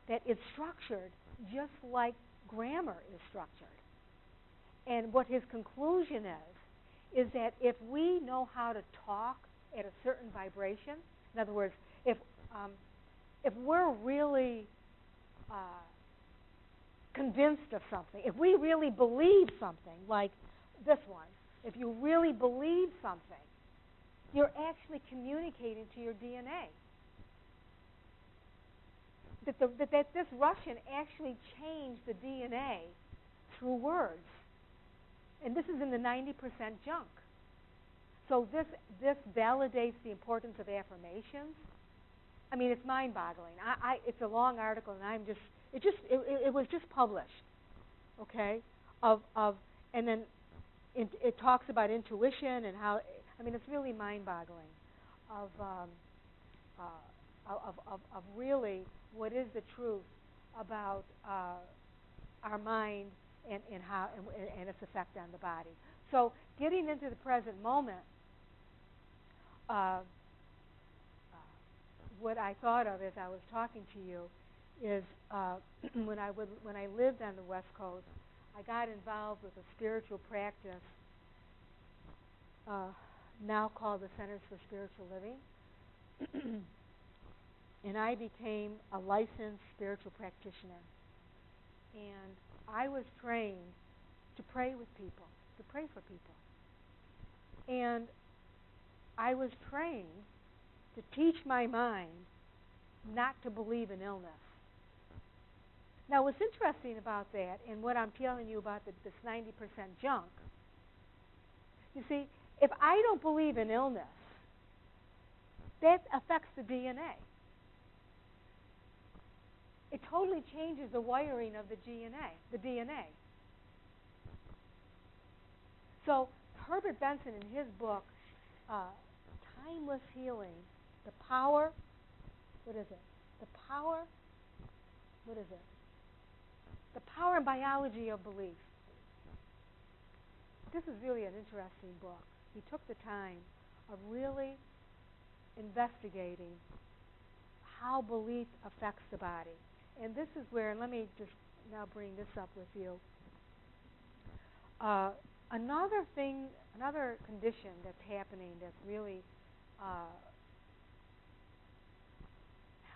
that it's structured just like grammar is structured. And what his conclusion is that if we know how to talk at a certain vibration, in other words, if we're really convinced of something, if we really believe something, like this one, if you really believe something, you're actually communicating to your DNA. That this Russian actually changed the DNA through words. And this is in the 90% junk. So this validates the importance of affirmations. I mean, it's mind-boggling. It's a long article, and it was just published, okay? And then it talks about intuition and how. I mean, it's really mind-boggling of really what is the truth about our mind and how and its effect on the body. So, getting into the present moment, what I thought of as I was talking to you is when I lived on the West Coast, I got involved with a spiritual practice now called the Centers for Spiritual Living. And I became a licensed spiritual practitioner. And I was trained to pray with people, to pray for people. And I was trained to teach my mind not to believe in illness. Now, what's interesting about that, and what I'm telling you about this 90% junk, you see, if I don't believe in illness, that affects the DNA. It totally changes the wiring of the DNA. So Herbert Benson, in his book, Timeless Healing, the power, what is it? The power and biology of belief. This is really an interesting book. He took the time of really investigating how belief affects the body. And this is where, and let me just now bring this up with you. Another condition that's happening that's really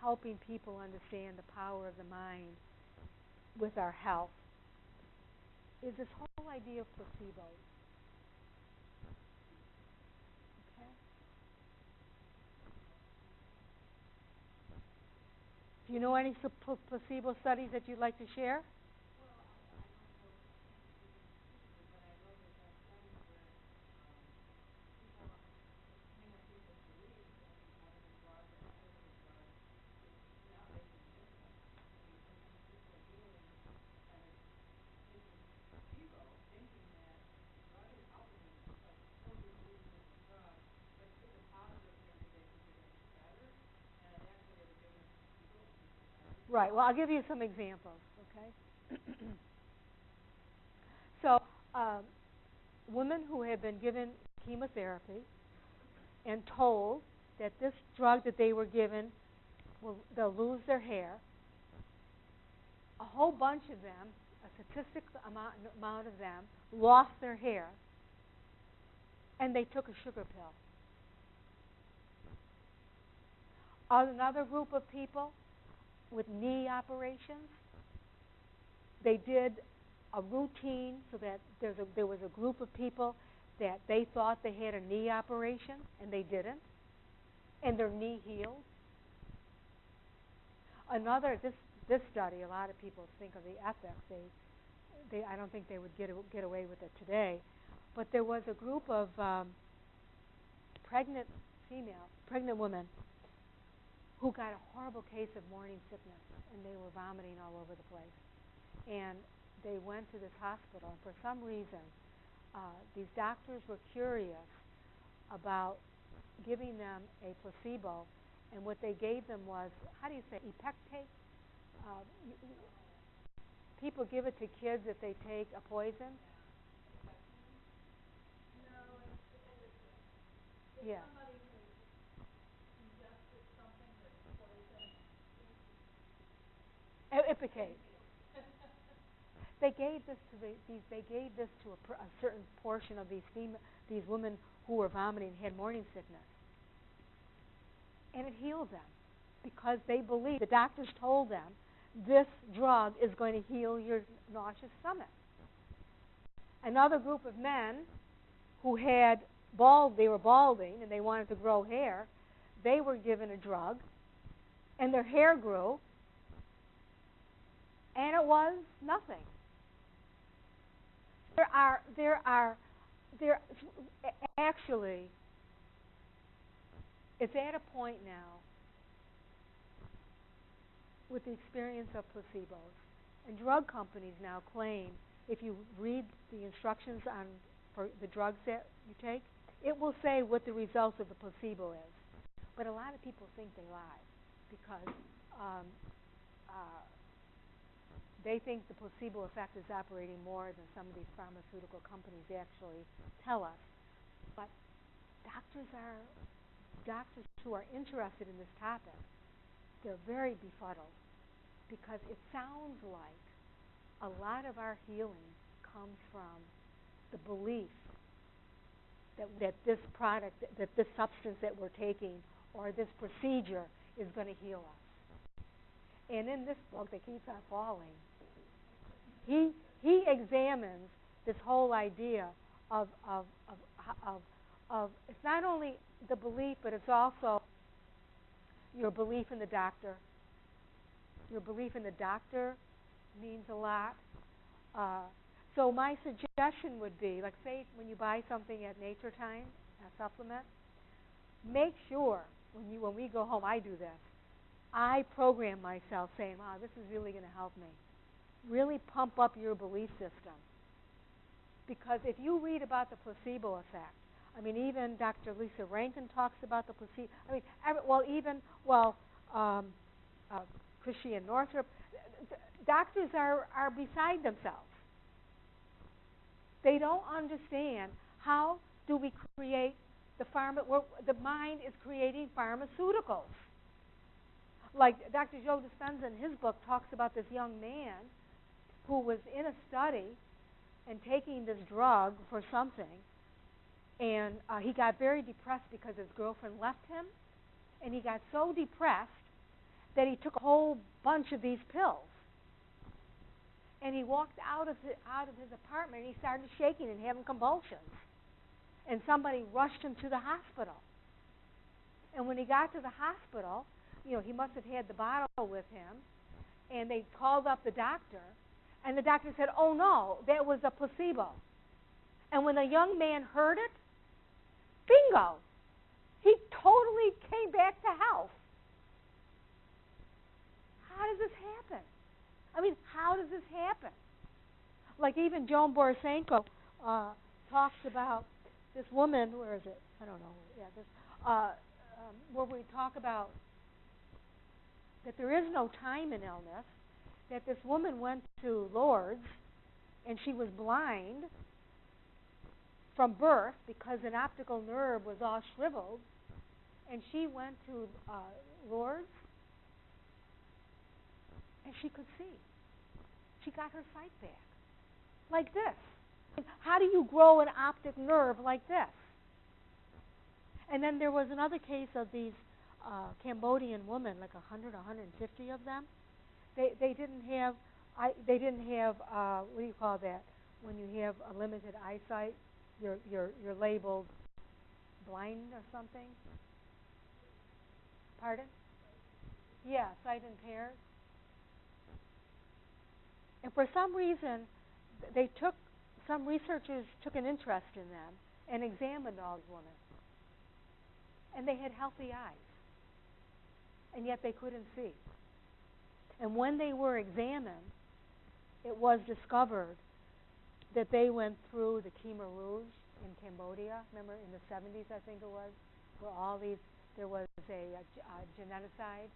helping people understand the power of the mind with our health is this whole idea of placebos. Okay? Do you know any placebo studies that you'd like to share? Right. Well, I'll give you some examples, okay? So, women who have been given chemotherapy and told that this drug that they were given, they'll lose their hair. A whole bunch of them, a statistical amount of them, lost their hair. and they took a sugar pill. Another group of people with knee operations, they did a routine so that there was a group of people that they thought they had a knee operation, and they didn't, and their knee healed. This study, a lot of people think of the ethics. I don't think they would get away with it today, but there was a group of pregnant women who got a horrible case of morning sickness, and they were vomiting all over the place. And they went to this hospital, and for some reason, these doctors were curious about giving them a placebo, and what they gave them was, how do you say, epectate? People give it to kids if they take a poison. Yeah. Epicate. They gave this to a certain portion of these women who were vomiting, had morning sickness, and it healed them because they believed. The doctors told them this drug is going to heal your nauseous stomach. Another group of men who they were balding and they wanted to grow hair, they were given a drug, and their hair grew, and it was nothing. Actually, it's at a point now with the experience of placebos, and drug companies now claim, if you read the instructions for the drugs that you take, it will say what the results of the placebo is. But a lot of people think they lie because they think the placebo effect is operating more than some of these pharmaceutical companies actually tell us. But doctors who are interested in this topic, they're very befuddled because it sounds like a lot of our healing comes from the belief that this product, that this substance that we're taking or this procedure is going to heal us. And in this book that keeps on falling, he examines this whole idea of it's not only the belief, but it's also your belief in the doctor. Your belief in the doctor means a lot. So my suggestion would be, like say when you buy something at Natur-Tyme, a supplement, make sure when we go home, I do this. I program myself saying, wow, this is really going to help me. Really pump up your belief system. Because if you read about the placebo effect, I mean, even Dr. Lisa Rankin talks about the placebo. I mean, Christiane Northrup, doctors are beside themselves. They don't understand how do we create the mind is creating pharmaceuticals. Like Dr. Joe Dispenza in his book talks about this young man who was in a study and taking this drug for something, and he got very depressed because his girlfriend left him, and he got so depressed that he took a whole bunch of these pills. And he walked out of his apartment, and he started shaking and having convulsions. And somebody rushed him to the hospital. And when he got to the hospital, he must have had the bottle with him, and they called up the doctor, and the doctor said, oh, no, that was a placebo. And when the young man heard it, bingo, he totally came back to health. How does this happen? I mean, how does this happen? Like even Joan Borisenko talks about this woman, where is it? I don't know. Yeah, where we talk about that there is no time in illness, that this woman went to Lourdes and she was blind from birth because an optical nerve was all shriveled, and she went to Lourdes and she could see. She got her sight back. Like this. How do you grow an optic nerve like this? And then there was another case of these Cambodian women, like 100, 150 of them. They didn't have what do you call that? When you have a limited eyesight, you're labeled blind or something. Pardon? Yeah, sight impaired. And for some reason, some researchers took an interest in them and examined all these women. And they had healthy eyes. And yet they couldn't see. And when they were examined, it was discovered that they went through the Khmer Rouge in Cambodia. Remember, in the 70s, I think it was, where there was a genocide.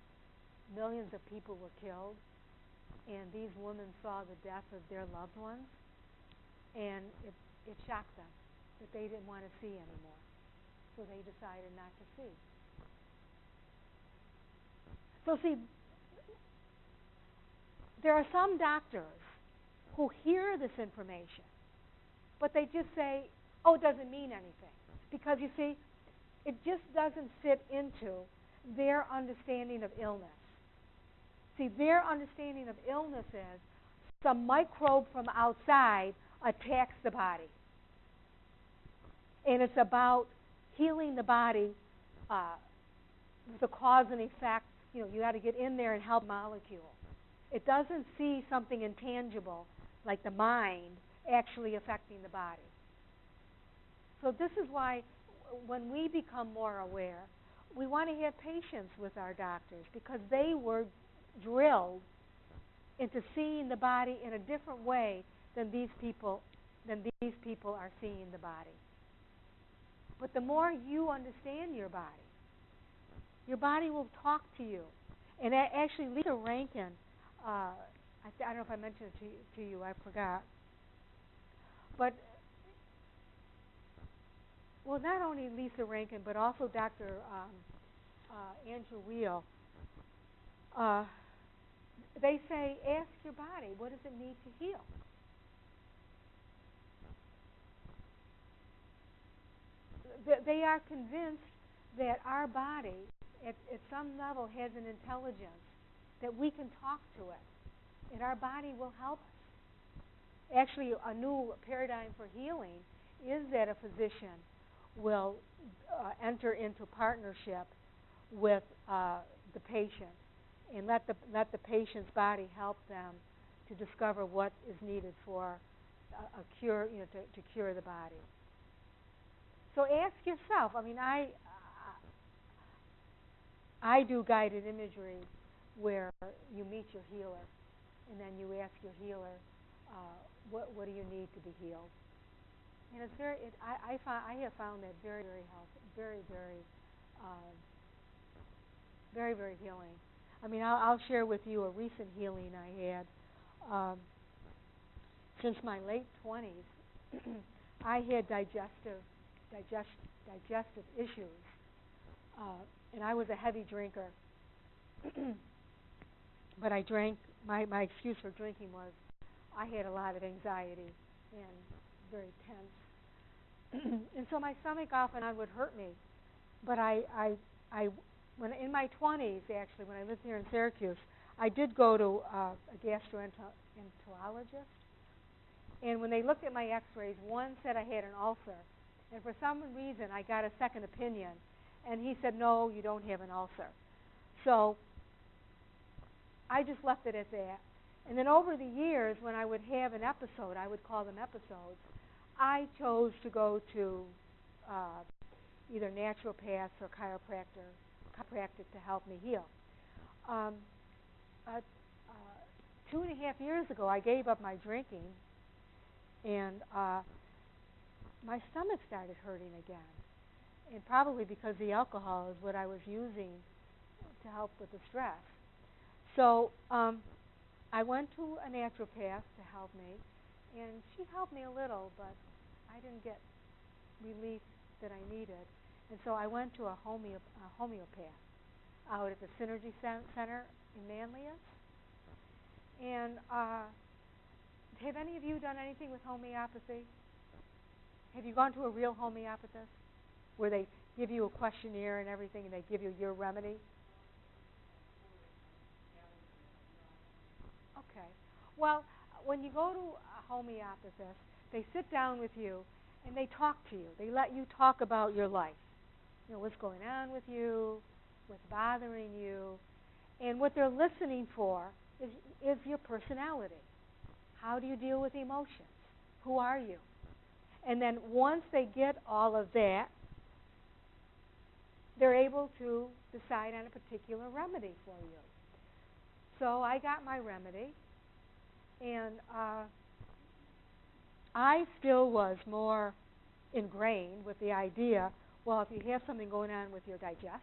Millions of people were killed. And these women saw the death of their loved ones. And it shocked them that they didn't want to see anymore. So they decided not to see. So see, there are some doctors who hear this information, but they just say, oh, it doesn't mean anything. Because, you see, it just doesn't fit into their understanding of illness. See, their understanding of illness is some microbe from outside attacks the body. And it's about healing the body with a cause and effect. You know, you got to get in there and help the molecule. It doesn't see something intangible like the mind actually affecting the body. So this is why when we become more aware, we want to have patience with our doctors, because they were drilled into seeing the body in a different way than these people are seeing the body. But the more you understand your body will talk to you. And actually, Lisa Rankin, I don't know if I mentioned it to you, I forgot. But, well, not only Lisa Rankin, but also Dr. Andrew Weil, they say, ask your body, what does it need to heal? They are convinced that our body, at some level, has an intelligence, that we can talk to it, and our body will help us. Actually, a new paradigm for healing is that a physician will enter into partnership with the patient and let the patient's body help them to discover what is needed for a cure, to cure the body. So ask yourself. I mean, I do guided imagery where you meet your healer, and then you ask your healer, what do you need to be healed? And it's I have found that very, very helpful, very, very, very, very healing. I mean, I'll share with you a recent healing I had. Since my late 20s, I had digestive issues, and I was a heavy drinker. But I drank. My excuse for drinking was I had a lot of anxiety and very tense, and so my stomach off and on would hurt me. But when in my 20s, actually, when I lived here in Syracuse, I did go to a gastroenterologist, and when they looked at my X-rays, one said I had an ulcer, and for some reason I got a second opinion, and he said, no, you don't have an ulcer. So I just left it at that. And then over the years, when I would have an episode, I would call them episodes, I chose to go to either naturopaths or chiropractic to help me heal. 2.5 years ago, I gave up my drinking, and my stomach started hurting again. And probably because the alcohol is what I was using to help with the stress. So I went to a naturopath to help me, and she helped me a little, but I didn't get relief that I needed. And so I went to a homeopath out at the Synergy Center in Manlius. And have any of you done anything with homeopathy? Have you gone to a real homeopathist where they give you a questionnaire and everything, and they give you your remedy? Okay. Well, when you go to a homeopathist, they sit down with you and they talk to you. They let you talk about your life. You know, what's going on with you, what's bothering you. And what they're listening for is your personality. How do you deal with emotions? Who are you? And then once they get all of that, they're able to decide on a particular remedy for you. So I got my remedy, and I still was more ingrained with the idea, well, if you have something going on with your digestion,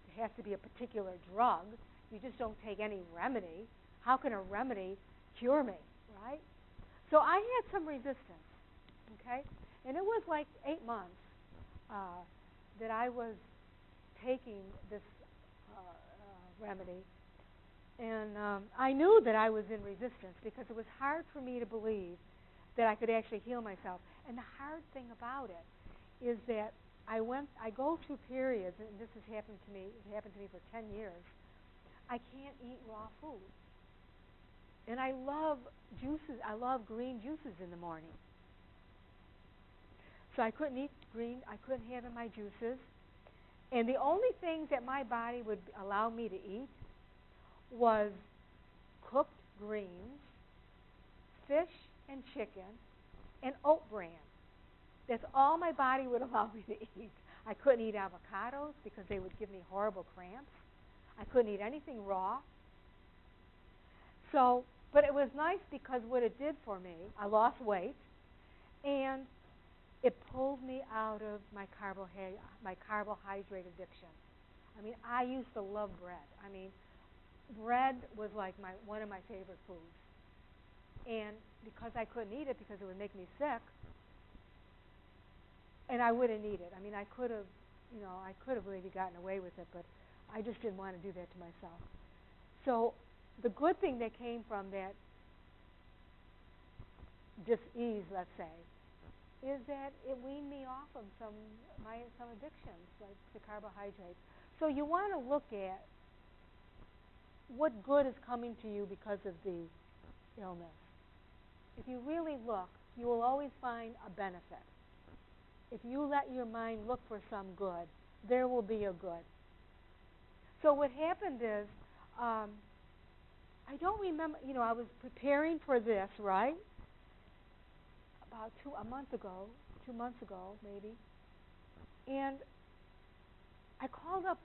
it has to be a particular drug. You just don't take any remedy. How can a remedy cure me, right? So I had some resistance, okay? And it was like 8 months that I was taking this remedy. And I knew that I was in resistance because it was hard for me to believe that I could actually heal myself. And the hard thing about it is that I go through periods, and this has happened to me. It happened to me for 10 years. I can't eat raw food. And I love juices. I love green juices in the morning. So I couldn't eat green. I couldn't have in my juices. And the only things that my body would allow me to eat was cooked greens, fish and chicken, and oat bran. That's all my body would allow me to eat. I couldn't eat avocados because they would give me horrible cramps. I couldn't eat anything raw. So, but it was nice because what it did for me, I lost weight, and it pulled me out of my carbohydrate addiction. I mean, I used to love bread. I mean, bread was like one of my favorite foods. And because I couldn't eat it because it would make me sick, and I wouldn't eat it. I mean, I could have maybe gotten away with it, but I just didn't want to do that to myself. So the good thing that came from that dis-ease, let's say, is that it weaned me off of some addictions, like the carbohydrates. So you want to look at what good is coming to you because of the illness. If you really look, you will always find a benefit. If you let your mind look for some good, there will be a good. So what happened is, I don't remember, I was preparing for this, right? About 2 months ago, maybe. And I called up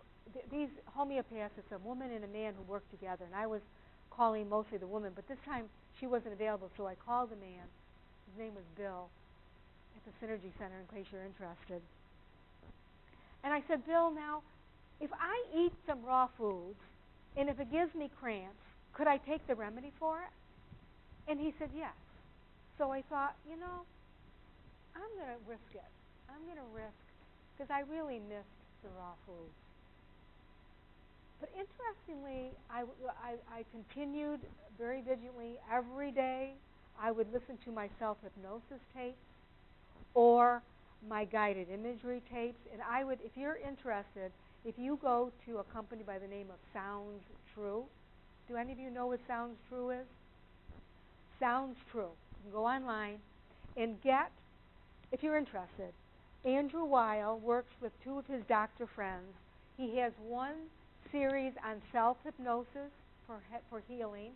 these homeopaths. It's a woman and a man who work together, and I was calling mostly the woman, but this time she wasn't available, so I called the man. His name was Bill at the Synergy Center, in case you're interested. And I said, Bill, now, if I eat some raw foods, and if it gives me cramps, could I take the remedy for it? And he said, yes. So I thought, I'm going to risk it. I'm going to risk, because I really missed the raw foods. But interestingly, I continued very vigilantly every day. I would listen to my self-hypnosis tapes or my guided imagery tapes. And I would, if you're interested, if you go to a company by the name of Sounds True, do any of you know what Sounds True is? Sounds True. You can go online and get, if you're interested, Andrew Weil works with 2 of his doctor friends. He has one series on self-hypnosis for healing,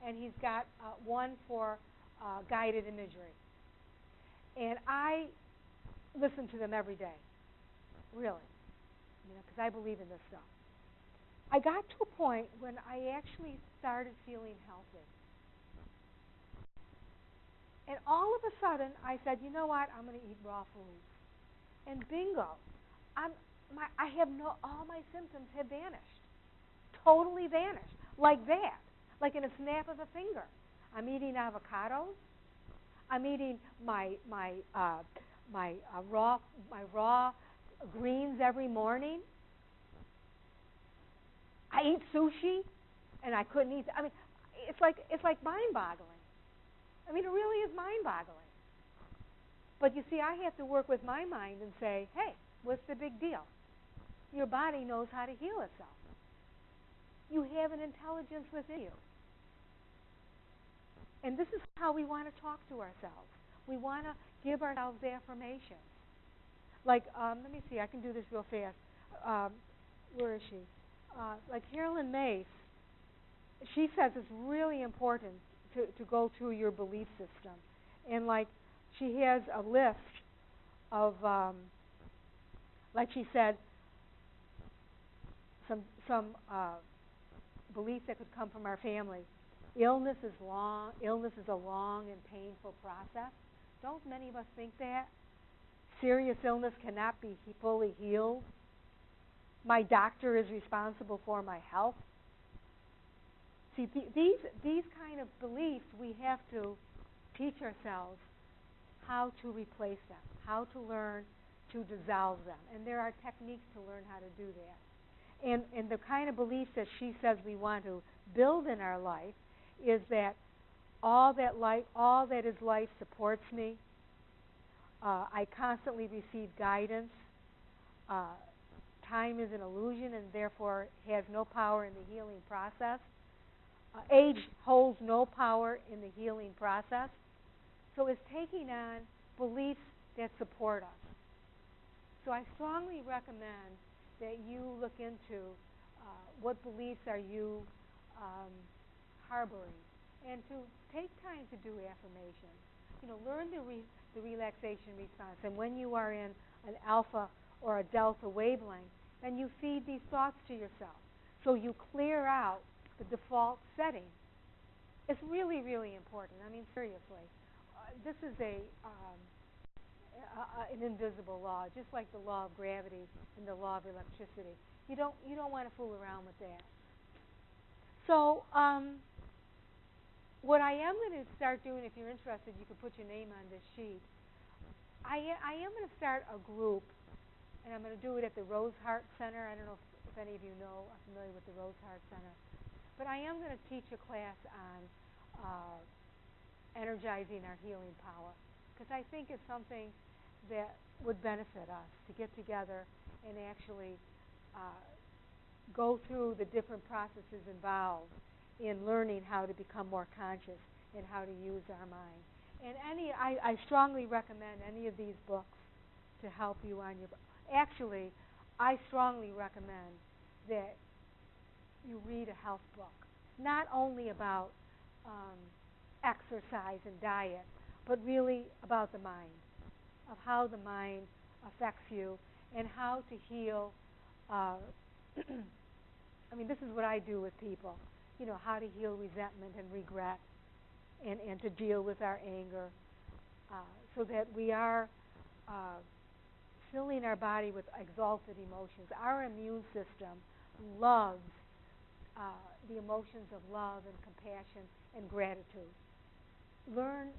and he's got one for guided imagery. And I listen to them every day, really, because I believe in this stuff. I got to a point when I actually started feeling healthy. And all of a sudden, I said, you know what, I'm going to eat raw foods. And bingo, all my symptoms have vanished. Totally vanished. Like that. Like in a snap of a finger. I'm eating avocados. I'm eating my raw greens every morning. I eat sushi, and I couldn't eat. It's like mind-boggling. It really is mind-boggling. But you see, I have to work with my mind and say, hey, What's the big deal? Your body knows how to heal itself. You have an intelligence within you. And this is how we want to talk to ourselves. We want to give ourselves affirmations. Like, let me see, I can do this real fast. Where is she? Like Carolyn Mace, she says it's really important to go through your belief system. And like, she has a list of, like she said, some beliefs that could come from our family. Illness is a long and painful process. Don't many of us think that? Serious illness cannot be fully healed. My doctor is responsible for my health. See, these kind of beliefs, we have to teach ourselves how to replace them, how to learn to dissolve them. And there are techniques to learn how to do that. And the kind of beliefs that she says we want to build in our life is that all that is life supports me. I constantly receive guidance. Time is an illusion and therefore has no power in the healing process. Age holds no power in the healing process. So it's taking on beliefs that support us. So I strongly recommend that you look into what beliefs are you harboring, and to take time to do affirmations. Learn the relaxation response. And when you are in an alpha or a delta wavelength, then you feed these thoughts to yourself. So you clear out the default setting. It's really, really important. I mean, seriously. This is an invisible law, just like the law of gravity and the law of electricity. You don't want to fool around with that. So what I am going to start doing, if you're interested, you can put your name on this sheet. I am going to start a group, and I'm going to do it at the Rose Heart Center. I don't know if any of you are familiar with the Rose Heart Center. But I am going to teach a class on energizing our healing power, because I think it's something that would benefit us to get together and actually go through the different processes involved in learning how to become more conscious and how to use our mind. And I strongly recommend any of these books to help you on your... Actually, I strongly recommend that you read a health book, not only about exercise and diet, but really about the mind, of how the mind affects you and how to heal. I mean, this is what I do with people, how to heal resentment and regret and to deal with our anger so that we are filling our body with exalted emotions. Our immune system loves the emotions of love and compassion and gratitude. Learn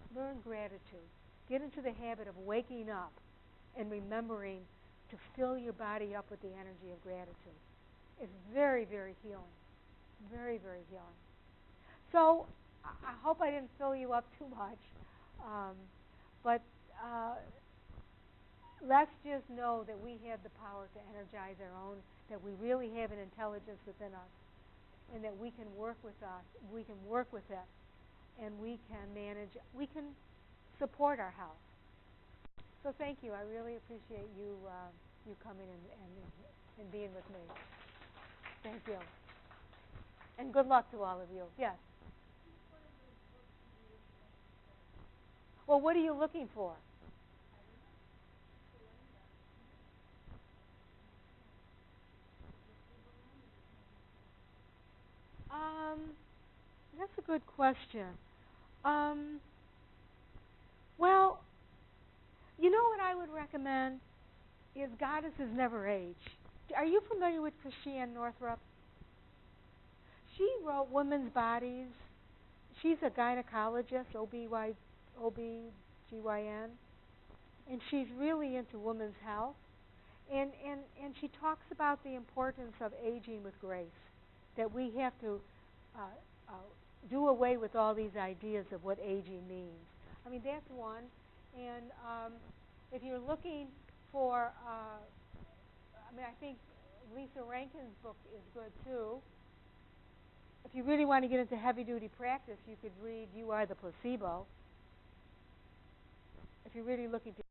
gratitude. Get into the habit of waking up and remembering to fill your body up with the energy of gratitude. It's very, very healing. Very, very healing. So I hope I didn't fill you up too much. But let's just know that we have the power to energize our own, that we really have an intelligence within us, and that we can work with it, and we can manage, we can support our health. So thank you. I really appreciate you coming and being with me. Thank you. And good luck to all of you. Yes? Well, what are you looking for? That's a good question. Well, you know what I would recommend is Goddesses Never Age. Are you familiar with Christiane Northrup? She wrote Women's Bodies. She's a gynecologist, OB-GYN, and she's really into women's health. And she talks about the importance of aging with grace, that we have to do away with all these ideas of what aging means. I mean, that's one. And if you're looking for I mean, I think Lisa Rankin's book is good too. If you really want to get into heavy-duty practice, you could read You Are the Placebo. If you're really looking to